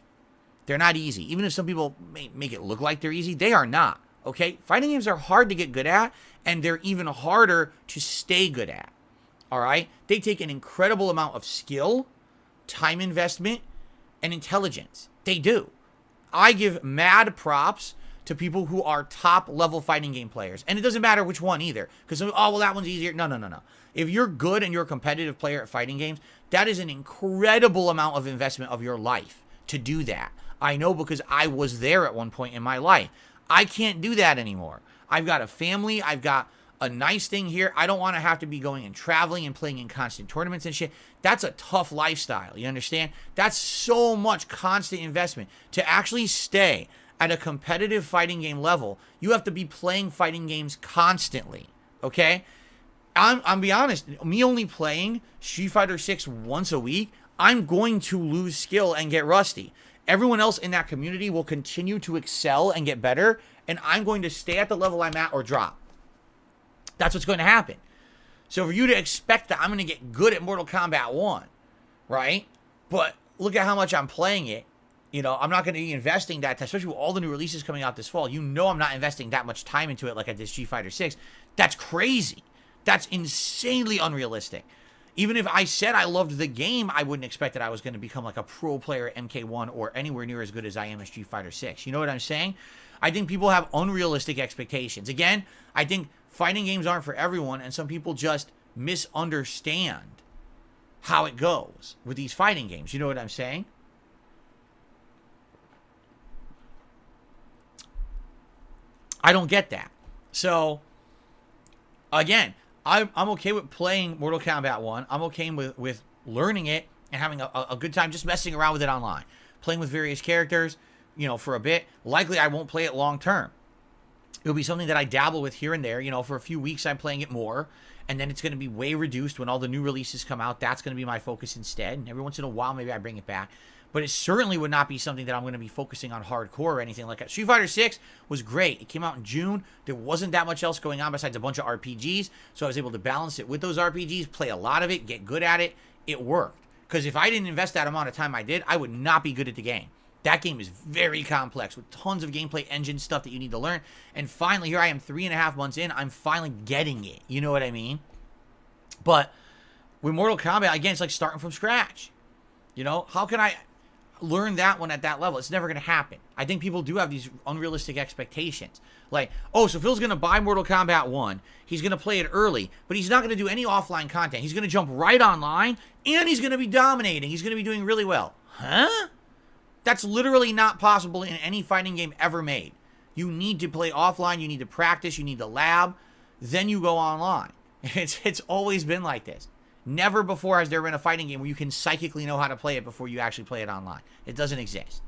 They're not easy. Even if some people may make it look like they're easy, they are not. Okay? Fighting games are hard to get good at, and they're even harder to stay good at. All right? They take an incredible amount of skill, time investment, and intelligence. They do. I give mad props to people who are top-level fighting game players. And it doesn't matter which one either. Because, oh, well, that one's easier. No. If you're good and you're a competitive player at fighting games, that is an incredible amount of investment of your life to do that. I know because I was there at one point in my life. I can't do that anymore. I've got a family. I've got a nice thing here. I don't want to have to be going and traveling and playing in constant tournaments and shit. That's a tough lifestyle. You understand? That's so much constant investment. To actually stay at a competitive fighting game level, you have to be playing fighting games constantly. Okay? I'm be honest, me only playing Street Fighter 6 once a week, I'm going to lose skill and get rusty. Everyone else in that community will continue to excel and get better, and I'm going to stay at the level I'm at or drop. That's what's going to happen. So for you to expect that I'm going to get good at Mortal Kombat 1, right? But look at how much I'm playing it. You know, I'm not going to be investing that, especially with all the new releases coming out this fall. You know I'm not investing that much time into it like I did Street Fighter 6. That's crazy. That's insanely unrealistic. Even if I said I loved the game, I wouldn't expect that I was going to become like a pro player at MK1 or anywhere near as good as I am at Street Fighter 6. You know what I'm saying? I think people have unrealistic expectations. Again, I think fighting games aren't for everyone, and some people just misunderstand how it goes with these fighting games. You know what I'm saying? I don't get that. So, again, I'm okay with playing Mortal Kombat 1. I'm okay with learning it and having a good time just messing around with it online. Playing with various characters, you know, for a bit. Likely I won't play it long term. It'll be something that I dabble with here and there. You know, for a few weeks I'm playing it more. And then it's going to be way reduced when all the new releases come out. That's going to be my focus instead. And every once in a while, maybe I bring it back. But it certainly would not be something that I'm going to be focusing on hardcore or anything like that. Street Fighter 6 was great. It came out in June. There wasn't that much else going on besides a bunch of RPGs. So I was able to balance it with those RPGs, play a lot of it, get good at it. It worked. Because if I didn't invest that amount of time I did, I would not be good at the game. That game is very complex with tons of gameplay engine stuff that you need to learn. And finally, here I am 3.5 months in. I'm finally getting it. You know what I mean? But with Mortal Kombat, again, it's like starting from scratch. You know, how can I learn that one at that level? It's never going to happen. I think people do have these unrealistic expectations. Like, oh, so Phil's going to buy Mortal Kombat 1. He's going to play it early, but he's not going to do any offline content. He's going to jump right online, and he's going to be dominating. He's going to be doing really well. Huh? That's literally not possible in any fighting game ever made. You need to play offline. You need to practice. You need to lab. Then you go online. It's always been like this. Never before has there been a fighting game where you can psychically know how to play it before you actually play it online. It doesn't exist.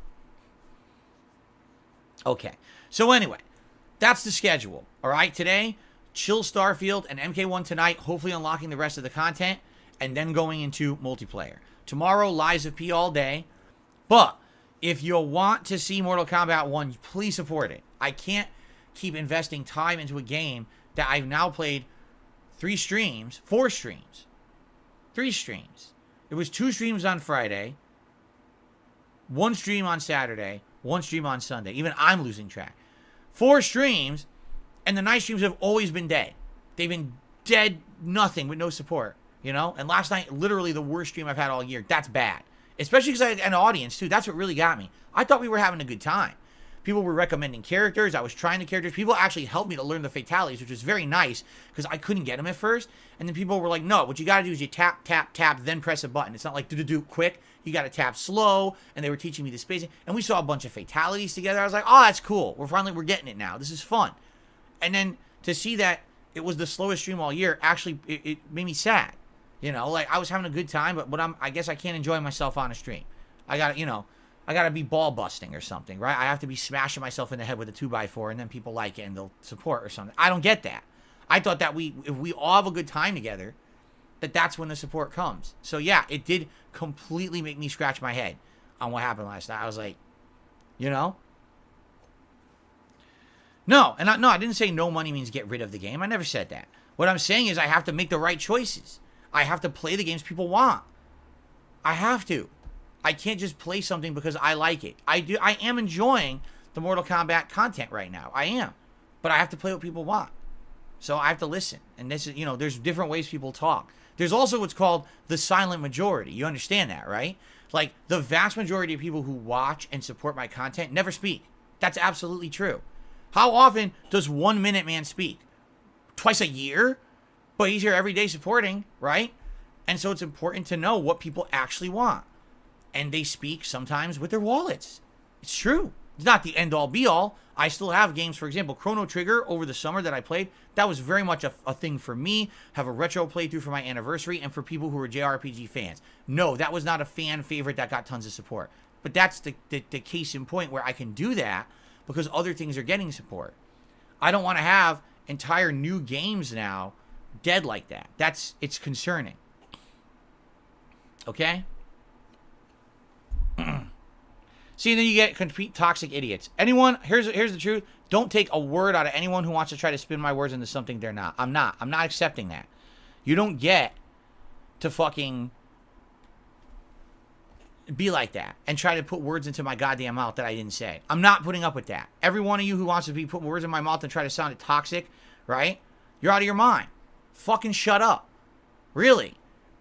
Okay. So anyway, that's the schedule. All right. Today, chill Starfield and MK1 tonight, hopefully unlocking the rest of the content, and then going into multiplayer. Tomorrow, Lies of P all day. But if you want to see Mortal Kombat 1, please support it. I can't keep investing time into a game that I've now played 4 streams. It was 2 streams on Friday, 1 stream on Saturday, 1 stream on Sunday. Even I'm losing track. 4 streams, and the night streams have always been dead. They've been dead, nothing, with no support, you know? And last night, literally the worst stream I've had all year. That's bad. Especially because I had an audience, too. That's what really got me. I thought we were having a good time. People were recommending characters. I was trying the characters. People actually helped me to learn the fatalities, which was very nice because I couldn't get them at first. And then people were like, no, what you got to do is you tap, tap, tap, then press a button. It's not like do quick. You got to tap slow. And they were teaching me the spacing. And we saw a bunch of fatalities together. I was like, oh, that's cool. We're getting it now. This is fun. And then to see that it was the slowest stream all year, actually, it made me sad. You know, like I was having a good time, but I guess I can't enjoy myself on a stream. I got to be ball busting or something, right? I have to be smashing myself in the head with a 2x4 and then people like it and they'll support or something. I don't get that. I thought that if we all have a good time together, that's when the support comes. So yeah, it did completely make me scratch my head on what happened last night. I was like, you know? No, I didn't say no money means get rid of the game. I never said that. What I'm saying is I have to make the right choices. I have to play the games people want. I have to. I can't just play something because I like it. I am enjoying the Mortal Kombat content right now. I am. But I have to play what people want. So I have to listen. And this is, you know, there's different ways people talk. There's also what's called the silent majority. You understand that, right? Like, the vast majority of people who watch and support my content never speak. That's absolutely true. How often does 1 Minute Man speak? Twice a year? But he's here every day supporting, right? And so it's important to know what people actually want. And they speak sometimes with their wallets. It's true. It's not the end-all, be-all. I still have games, for example, Chrono Trigger over the summer that I played. That was very much a thing for me. Have a retro playthrough for my anniversary and for people who are JRPG fans. No, that was not a fan favorite that got tons of support. But that's the case in point where I can do that because other things are getting support. I don't want to have entire new games now dead like that. It's concerning. Okay? See, and then you get complete toxic idiots. Anyone, here's the truth. Don't take a word out of anyone who wants to try to spin my words into something they're not. I'm not accepting that. You don't get to fucking be like that and try to put words into my goddamn mouth that I didn't say. I'm not putting up with that. Every one of you who wants to be putting words in my mouth and try to sound toxic, right? You're out of your mind. Fucking shut up. Really.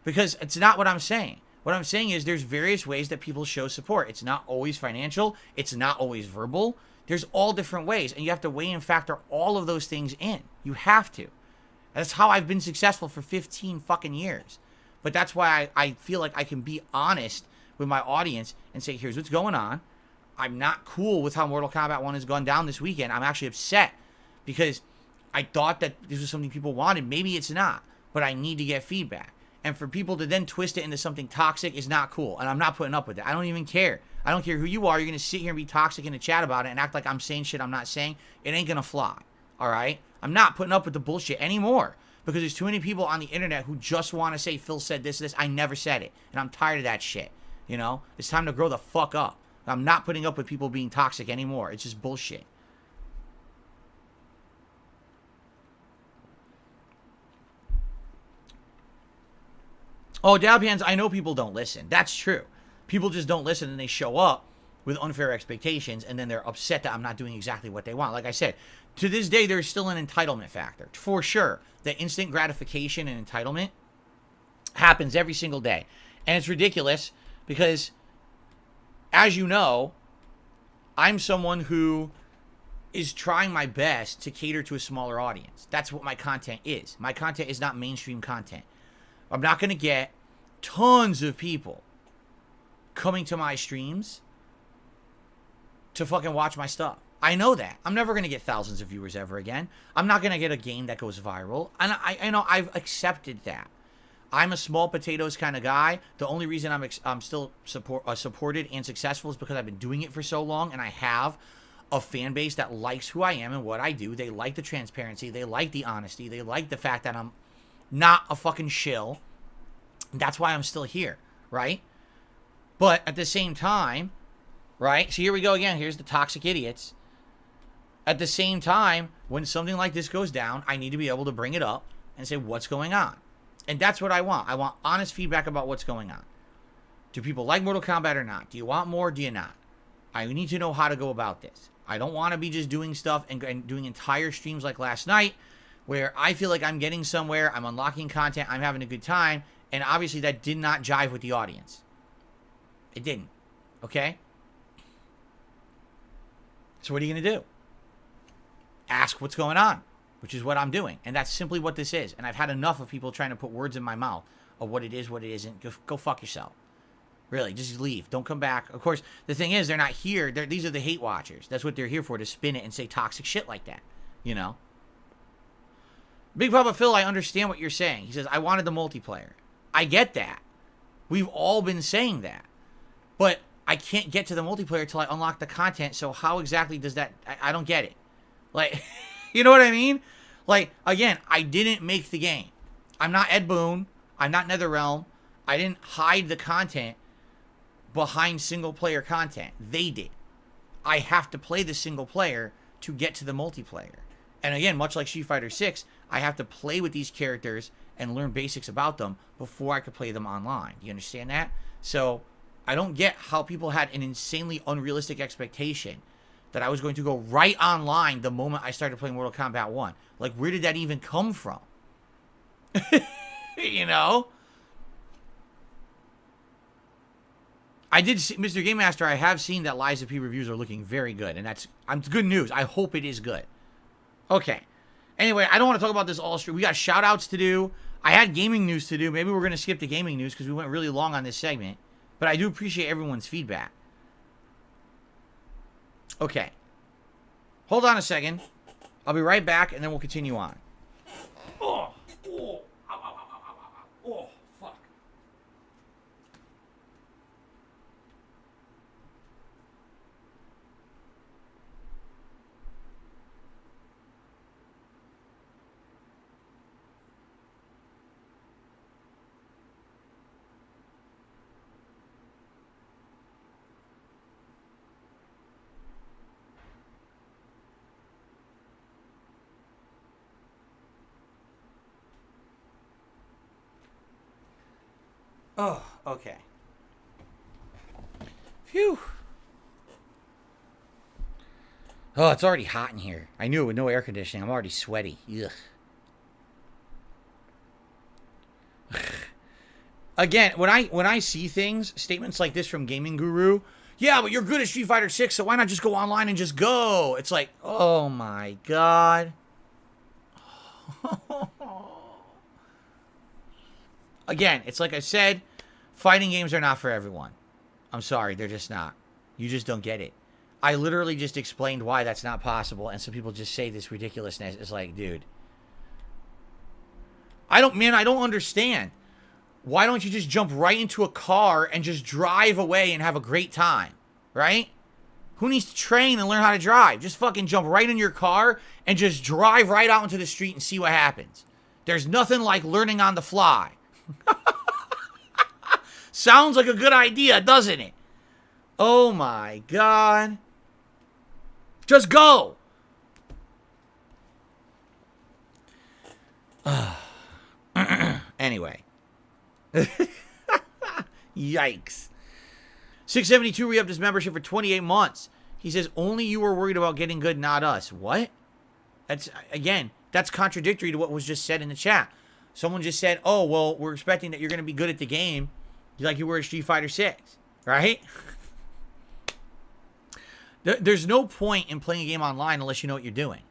Because it's not what I'm saying. What I'm saying is there's various ways that people show support. It's not always financial. It's not always verbal. There's all different ways. And you have to weigh and factor all of those things in. You have to. That's how I've been successful for 15 fucking years. But that's why I feel like I can be honest with my audience and say, here's what's going on. I'm not cool with how Mortal Kombat 1 has gone down this weekend. I'm actually upset because I thought that this was something people wanted. Maybe it's not, but I need to get feedback. And for people to then twist it into something toxic is not cool. And I'm not putting up with it. I don't even care. I don't care who you are. You're going to sit here and be toxic in the chat about it and act like I'm saying shit I'm not saying. It ain't going to fly. All right? I'm not putting up with the bullshit anymore because there's too many people on the internet who just want to say Phil said this. I never said it. And I'm tired of that shit. You know? It's time to grow the fuck up. I'm not putting up with people being toxic anymore. It's just bullshit. Oh, Dab Hands, I know people don't listen. That's true. People just don't listen and they show up with unfair expectations and then they're upset that I'm not doing exactly what they want. Like I said, to this day, there's still an entitlement factor. For sure, the instant gratification and entitlement happens every single day. And it's ridiculous because, as you know, I'm someone who is trying my best to cater to a smaller audience. That's what my content is. My content is not mainstream content. I'm not going to get tons of people coming to my streams to fucking watch my stuff. I know that. I'm never going to get thousands of viewers ever again. I'm not going to get a game that goes viral. And I know I've accepted that. I'm a small potatoes kind of guy. The only reason I'm still supported and successful is because I've been doing it for so long and I have a fan base that likes who I am and what I do. They like the transparency. They like the honesty. They like the fact that I'm not a fucking shill. That's why I'm still here, right? But at the same time, right? So here we go again. Here's the toxic idiots. At the same time, when something like this goes down, I need to be able to bring it up and say, what's going on? And that's what I want. I want honest feedback about what's going on. Do people like Mortal Kombat or not? Do you want more? Do you not? I need to know how to go about this. I don't want to be just doing stuff and doing entire streams like last night where I feel like I'm getting somewhere, I'm unlocking content, I'm having a good time, and obviously that did not jive with the audience. It didn't. Okay? So what are you going to do? Ask what's going on, which is what I'm doing. And that's simply what this is. And I've had enough of people trying to put words in my mouth of what it is, what it isn't. Go fuck yourself. Really, just leave. Don't come back. Of course, the thing is, they're not here. These are the hate watchers. That's what they're here for, to spin it and say toxic shit like that. You know? Big Papa Phil, I understand what you're saying. He says, I wanted the multiplayer. I get that. We've all been saying that. But I can't get to the multiplayer until I unlock the content, so how exactly does that... I don't get it. Like, you know what I mean? Like, again, I didn't make the game. I'm not Ed Boon. I'm not NetherRealm. I didn't hide the content behind single-player content. They did. I have to play the single player to get to the multiplayer. And again, much like Street Fighter 6, I have to play with these characters and learn basics about them before I could play them online. Do you understand that? So I don't get how people had an insanely unrealistic expectation that I was going to go right online the moment I started playing Mortal Kombat 1. Like, where did that even come from? You know? I did see, Mr. Game Master, I have seen that Lies of P reviews are looking very good, and that's good news. I hope it is good. Okay. Anyway, I don't want to talk about this all stream. We got shout-outs to do. I had gaming news to do. Maybe we're going to skip the gaming news because we went really long on this segment. But I do appreciate everyone's feedback. Okay. Hold on a second. I'll be right back, and then we'll continue on. Oh, oh, ow, ow, ow, ow, ow, ow. Oh, fuck. Oh, okay. Phew. Oh, it's already hot in here. I knew it with no air conditioning. I'm already sweaty. Ugh. Again, when I see things, statements like this from Gaming Guru, yeah, but you're good at Street Fighter 6, so why not just go online and just go? It's like, oh my god. Again, it's like I said, fighting games are not for everyone. I'm sorry, they're just not. You just don't get it. I literally just explained why that's not possible, and some people just say this ridiculousness. It's like, dude. I don't understand. Why don't you just jump right into a car and just drive away and have a great time, right? Who needs to train and learn how to drive? Just fucking jump right in your car and just drive right out into the street and see what happens. There's nothing like learning on the fly. Sounds like a good idea, doesn't it? Oh my god. Just go. Anyway. Yikes. 672 re-upped his membership for 28 months. He says, only you were worried about getting good, not us. What? That's, again, that's contradictory to what was just said in the chat. Someone just said, oh, well, we're expecting that you're going to be good at the game like you were at Street Fighter 6, right? There's no point in playing a game online unless you know what you're doing.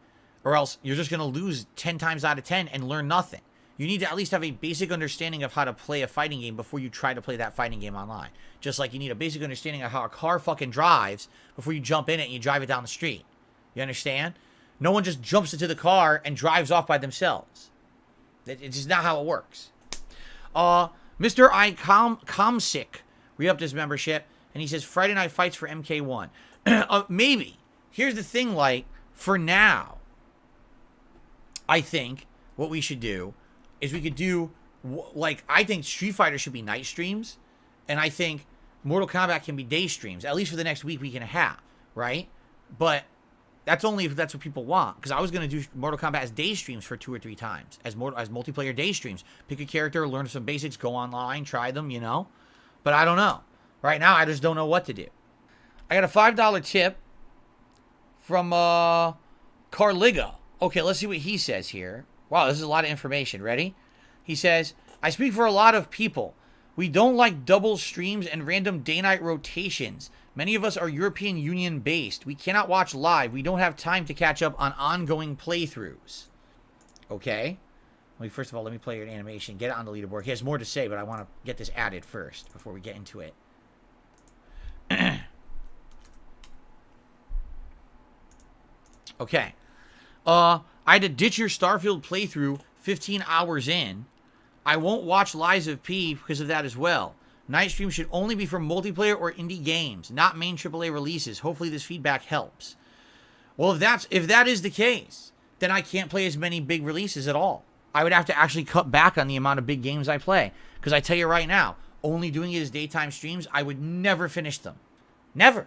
Or else you're just going to lose 10 times out of 10 and learn nothing. You need to at least have a basic understanding of how to play a fighting game before you try to play that fighting game online. Just like you need a basic understanding of how a car fucking drives before you jump in it and you drive it down the street. You understand? No one just jumps into the car and drives off by themselves. It's just not how it works. Mr. Comsick re-upped his membership, and he says, Friday Night Fights for MK1. Maybe. Here's the thing, like, for now, I think what we should do is we could do, like, I think Street Fighter should be night streams, and I think Mortal Kombat can be day streams, at least for the next week and a half, right? But that's only if that's what people want, because I was going to do Mortal Kombat as day streams for 2 or 3 times, as multiplayer day streams. Pick a character, learn some basics, go online, try them, you know? But I don't know. Right now, I just don't know what to do. I got a $5 tip from Carliga. Okay, let's see what he says here. Wow, this is a lot of information. Ready? He says, I speak for a lot of people. We don't like double streams and random day-night rotations. Many of us are European Union based. We cannot watch live. We don't have time to catch up on ongoing playthroughs. Okay. Well, first of all, let me play your animation. Get it on the leaderboard. He has more to say, but I want to get this added first before we get into it. Okay. I had to ditch your Starfield playthrough 15 hours in. I won't watch Lies of P because of that as well. Night stream should only be for multiplayer or indie games, not main AAA releases. Hopefully this feedback helps. Well, if that is the case, then I can't play as many big releases at all. I would have to actually cut back on the amount of big games I play. Because I tell you right now, only doing it as daytime streams, I would never finish them. Never.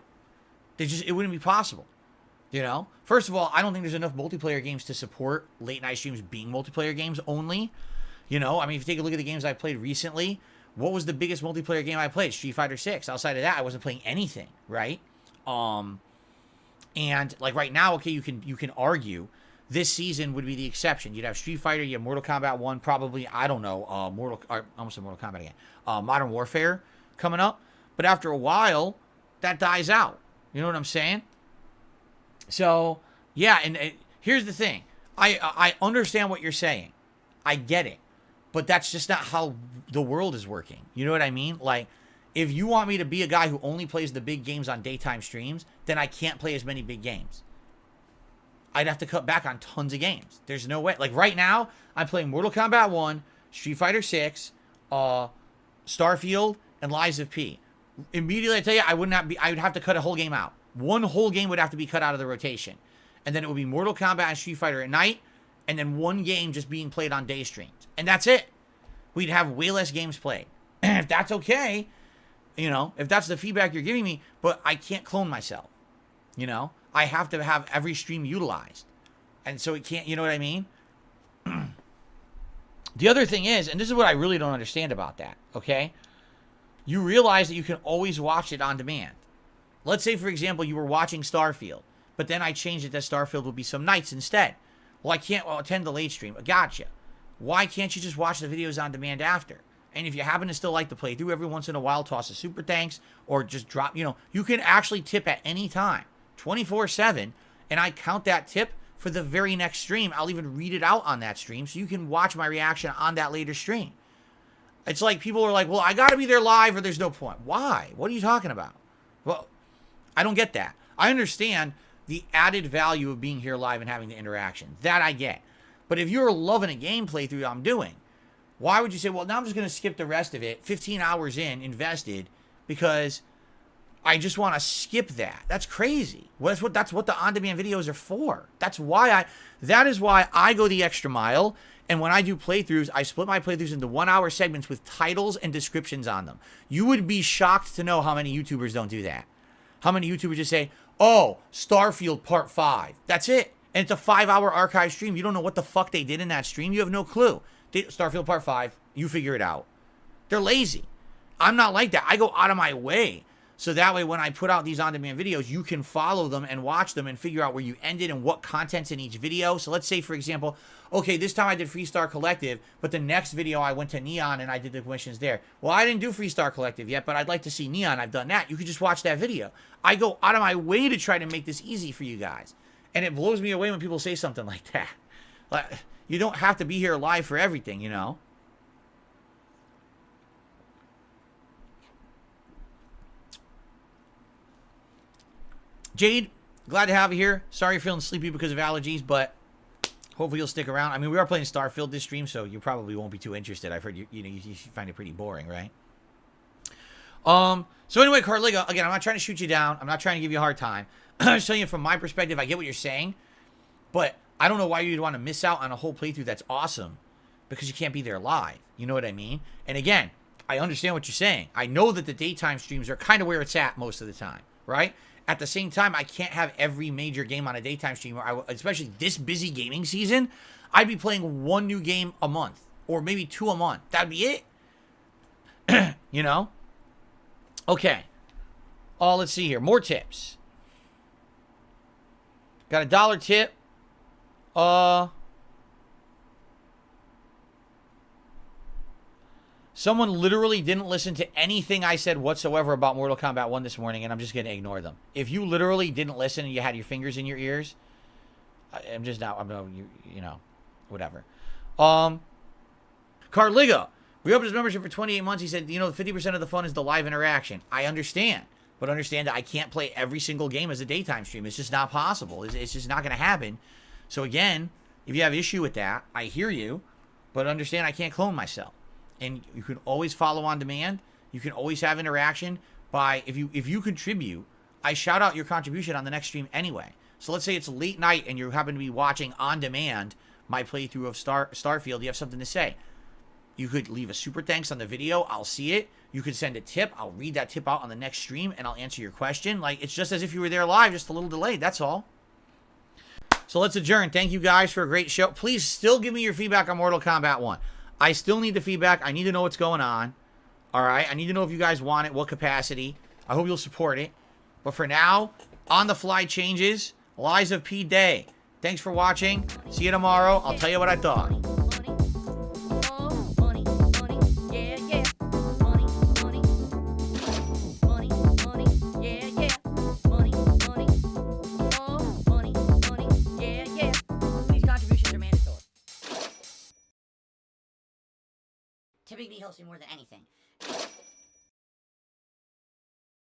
It wouldn't be possible. You know? First of all, I don't think there's enough multiplayer games to support late night streams being multiplayer games only. You know? I mean, if you take a look at the games I played recently, what was the biggest multiplayer game I played? Street Fighter 6. Outside of that, I wasn't playing anything, right? And like right now, okay, you can argue this season would be the exception. You'd have Street Fighter, you have Mortal Kombat 1, probably, I don't know, almost said Mortal Kombat again. Modern Warfare coming up. But after a while, that dies out. You know what I'm saying? So, yeah, and here's the thing. I understand what you're saying. I get it. But that's just not how the world is working. You know what I mean? Like, if you want me to be a guy who only plays the big games on daytime streams, then I can't play as many big games. I'd have to cut back on tons of games. There's no way. Like, right now, I'm playing Mortal Kombat 1, Street Fighter 6, Starfield, and Lies of P. Immediately, I tell you, I would have to cut a whole game out. One whole game would have to be cut out of the rotation. And then it would be Mortal Kombat and Street Fighter at night, and then one game just being played on day streams. And that's it. We'd have way less games played. And if that's okay, you know, if that's the feedback you're giving me, but I can't clone myself. You know? I have to have every stream utilized. And so it can't, you know what I mean? The other thing is, and this is what I really don't understand about that, okay? You realize that you can always watch it on demand. Let's say, for example, you were watching Starfield, but then I changed it that Starfield will be some nights instead. Well, I can't attend the late stream. Gotcha. Why can't you just watch the videos on demand after? And if you happen to still like to play through, every once in a while, toss a super thanks or just drop, you can actually tip at any time, 24/7, and I count that tip for the very next stream. I'll even read it out on that stream so you can watch my reaction on that later stream. It's like people are like, well, I got to be there live or there's no point. Why? What are you talking about? Well, I don't get that. I understand the added value of being here live and having the interaction. That I get. But if you're loving a game playthrough I'm doing, why would you say, well, now I'm just going to skip the rest of it, 15 hours in, invested, because I just want to skip that? That's crazy. That's what the on-demand videos are for. That is why I go the extra mile. And when I do playthroughs, I split my playthroughs into 1-hour segments with titles and descriptions on them. You would be shocked to know how many YouTubers don't do that. How many YouTubers just say, oh, Starfield Part 5. That's it. And it's a 5-hour archive stream. You don't know what the fuck they did in that stream. You have no clue. Starfield Part 5, you figure it out. They're lazy. I'm not like that. I go out of my way. So that way, when I put out these on-demand videos, you can follow them and watch them and figure out where you ended and what content's in each video. So let's say, for example, okay, this time I did Freestar Collective, but the next video I went to Neon and I did the missions there. Well, I didn't do Freestar Collective yet, but I'd like to see Neon. I've done that. You could just watch that video. I go out of my way to try to make this easy for you guys. And it blows me away when people say something like that. Like, you don't have to be here live for everything, Jade, glad to have you here. Sorry you're feeling sleepy because of allergies, but hopefully you'll stick around. I mean, we are playing Starfield this stream, so you probably won't be too interested. I've heard you find it pretty boring, right? So anyway, Carliga, again, I'm not trying to shoot you down. I'm not trying to give you a hard time. I'm just telling you from my perspective, I get what you're saying, but I don't know why you'd want to miss out on a whole playthrough that's awesome because you can't be there live. You know what I mean? And again, I understand what you're saying. I know that the daytime streams are kind of where it's at most of the time, right? At the same time, I can't have every major game on a daytime stream, especially this busy gaming season. I'd be playing one new game a month or maybe 2 a month. That'd be it. Okay. Let's see here. More tips. Got a $1 tip. Someone literally didn't listen to anything I said whatsoever about Mortal Kombat 1 this morning, and I'm just going to ignore them. If you literally didn't listen and you had your fingers in your ears, whatever. Carliga, re-upped his membership for 28 months. He said, 50% of the fun is the live interaction. I understand. But understand that I can't play every single game as a daytime stream. It's just not possible. It's just not going to happen. So again, if you have issue with that, I hear you. But understand I can't clone myself. And you can always follow on demand. You can always have interaction by, if you contribute, I shout out your contribution on the next stream anyway. So let's say it's late night and you happen to be watching on demand my playthrough of Starfield. You have something to say. You could leave a super thanks on the video. I'll see it. You could send a tip. I'll read that tip out on the next stream and I'll answer your question. Like, it's just as if you were there live, just a little delayed. That's all. So let's adjourn. Thank you guys for a great show. Please still give me your feedback on Mortal Kombat 1. I still need the feedback. I need to know what's going on. All right. I need to know if you guys want it, what capacity. I hope you'll support it. But for now, on the fly changes. Lies of P Day. Thanks for watching. See you tomorrow. I'll tell you what I thought. Typically helps me more than anything.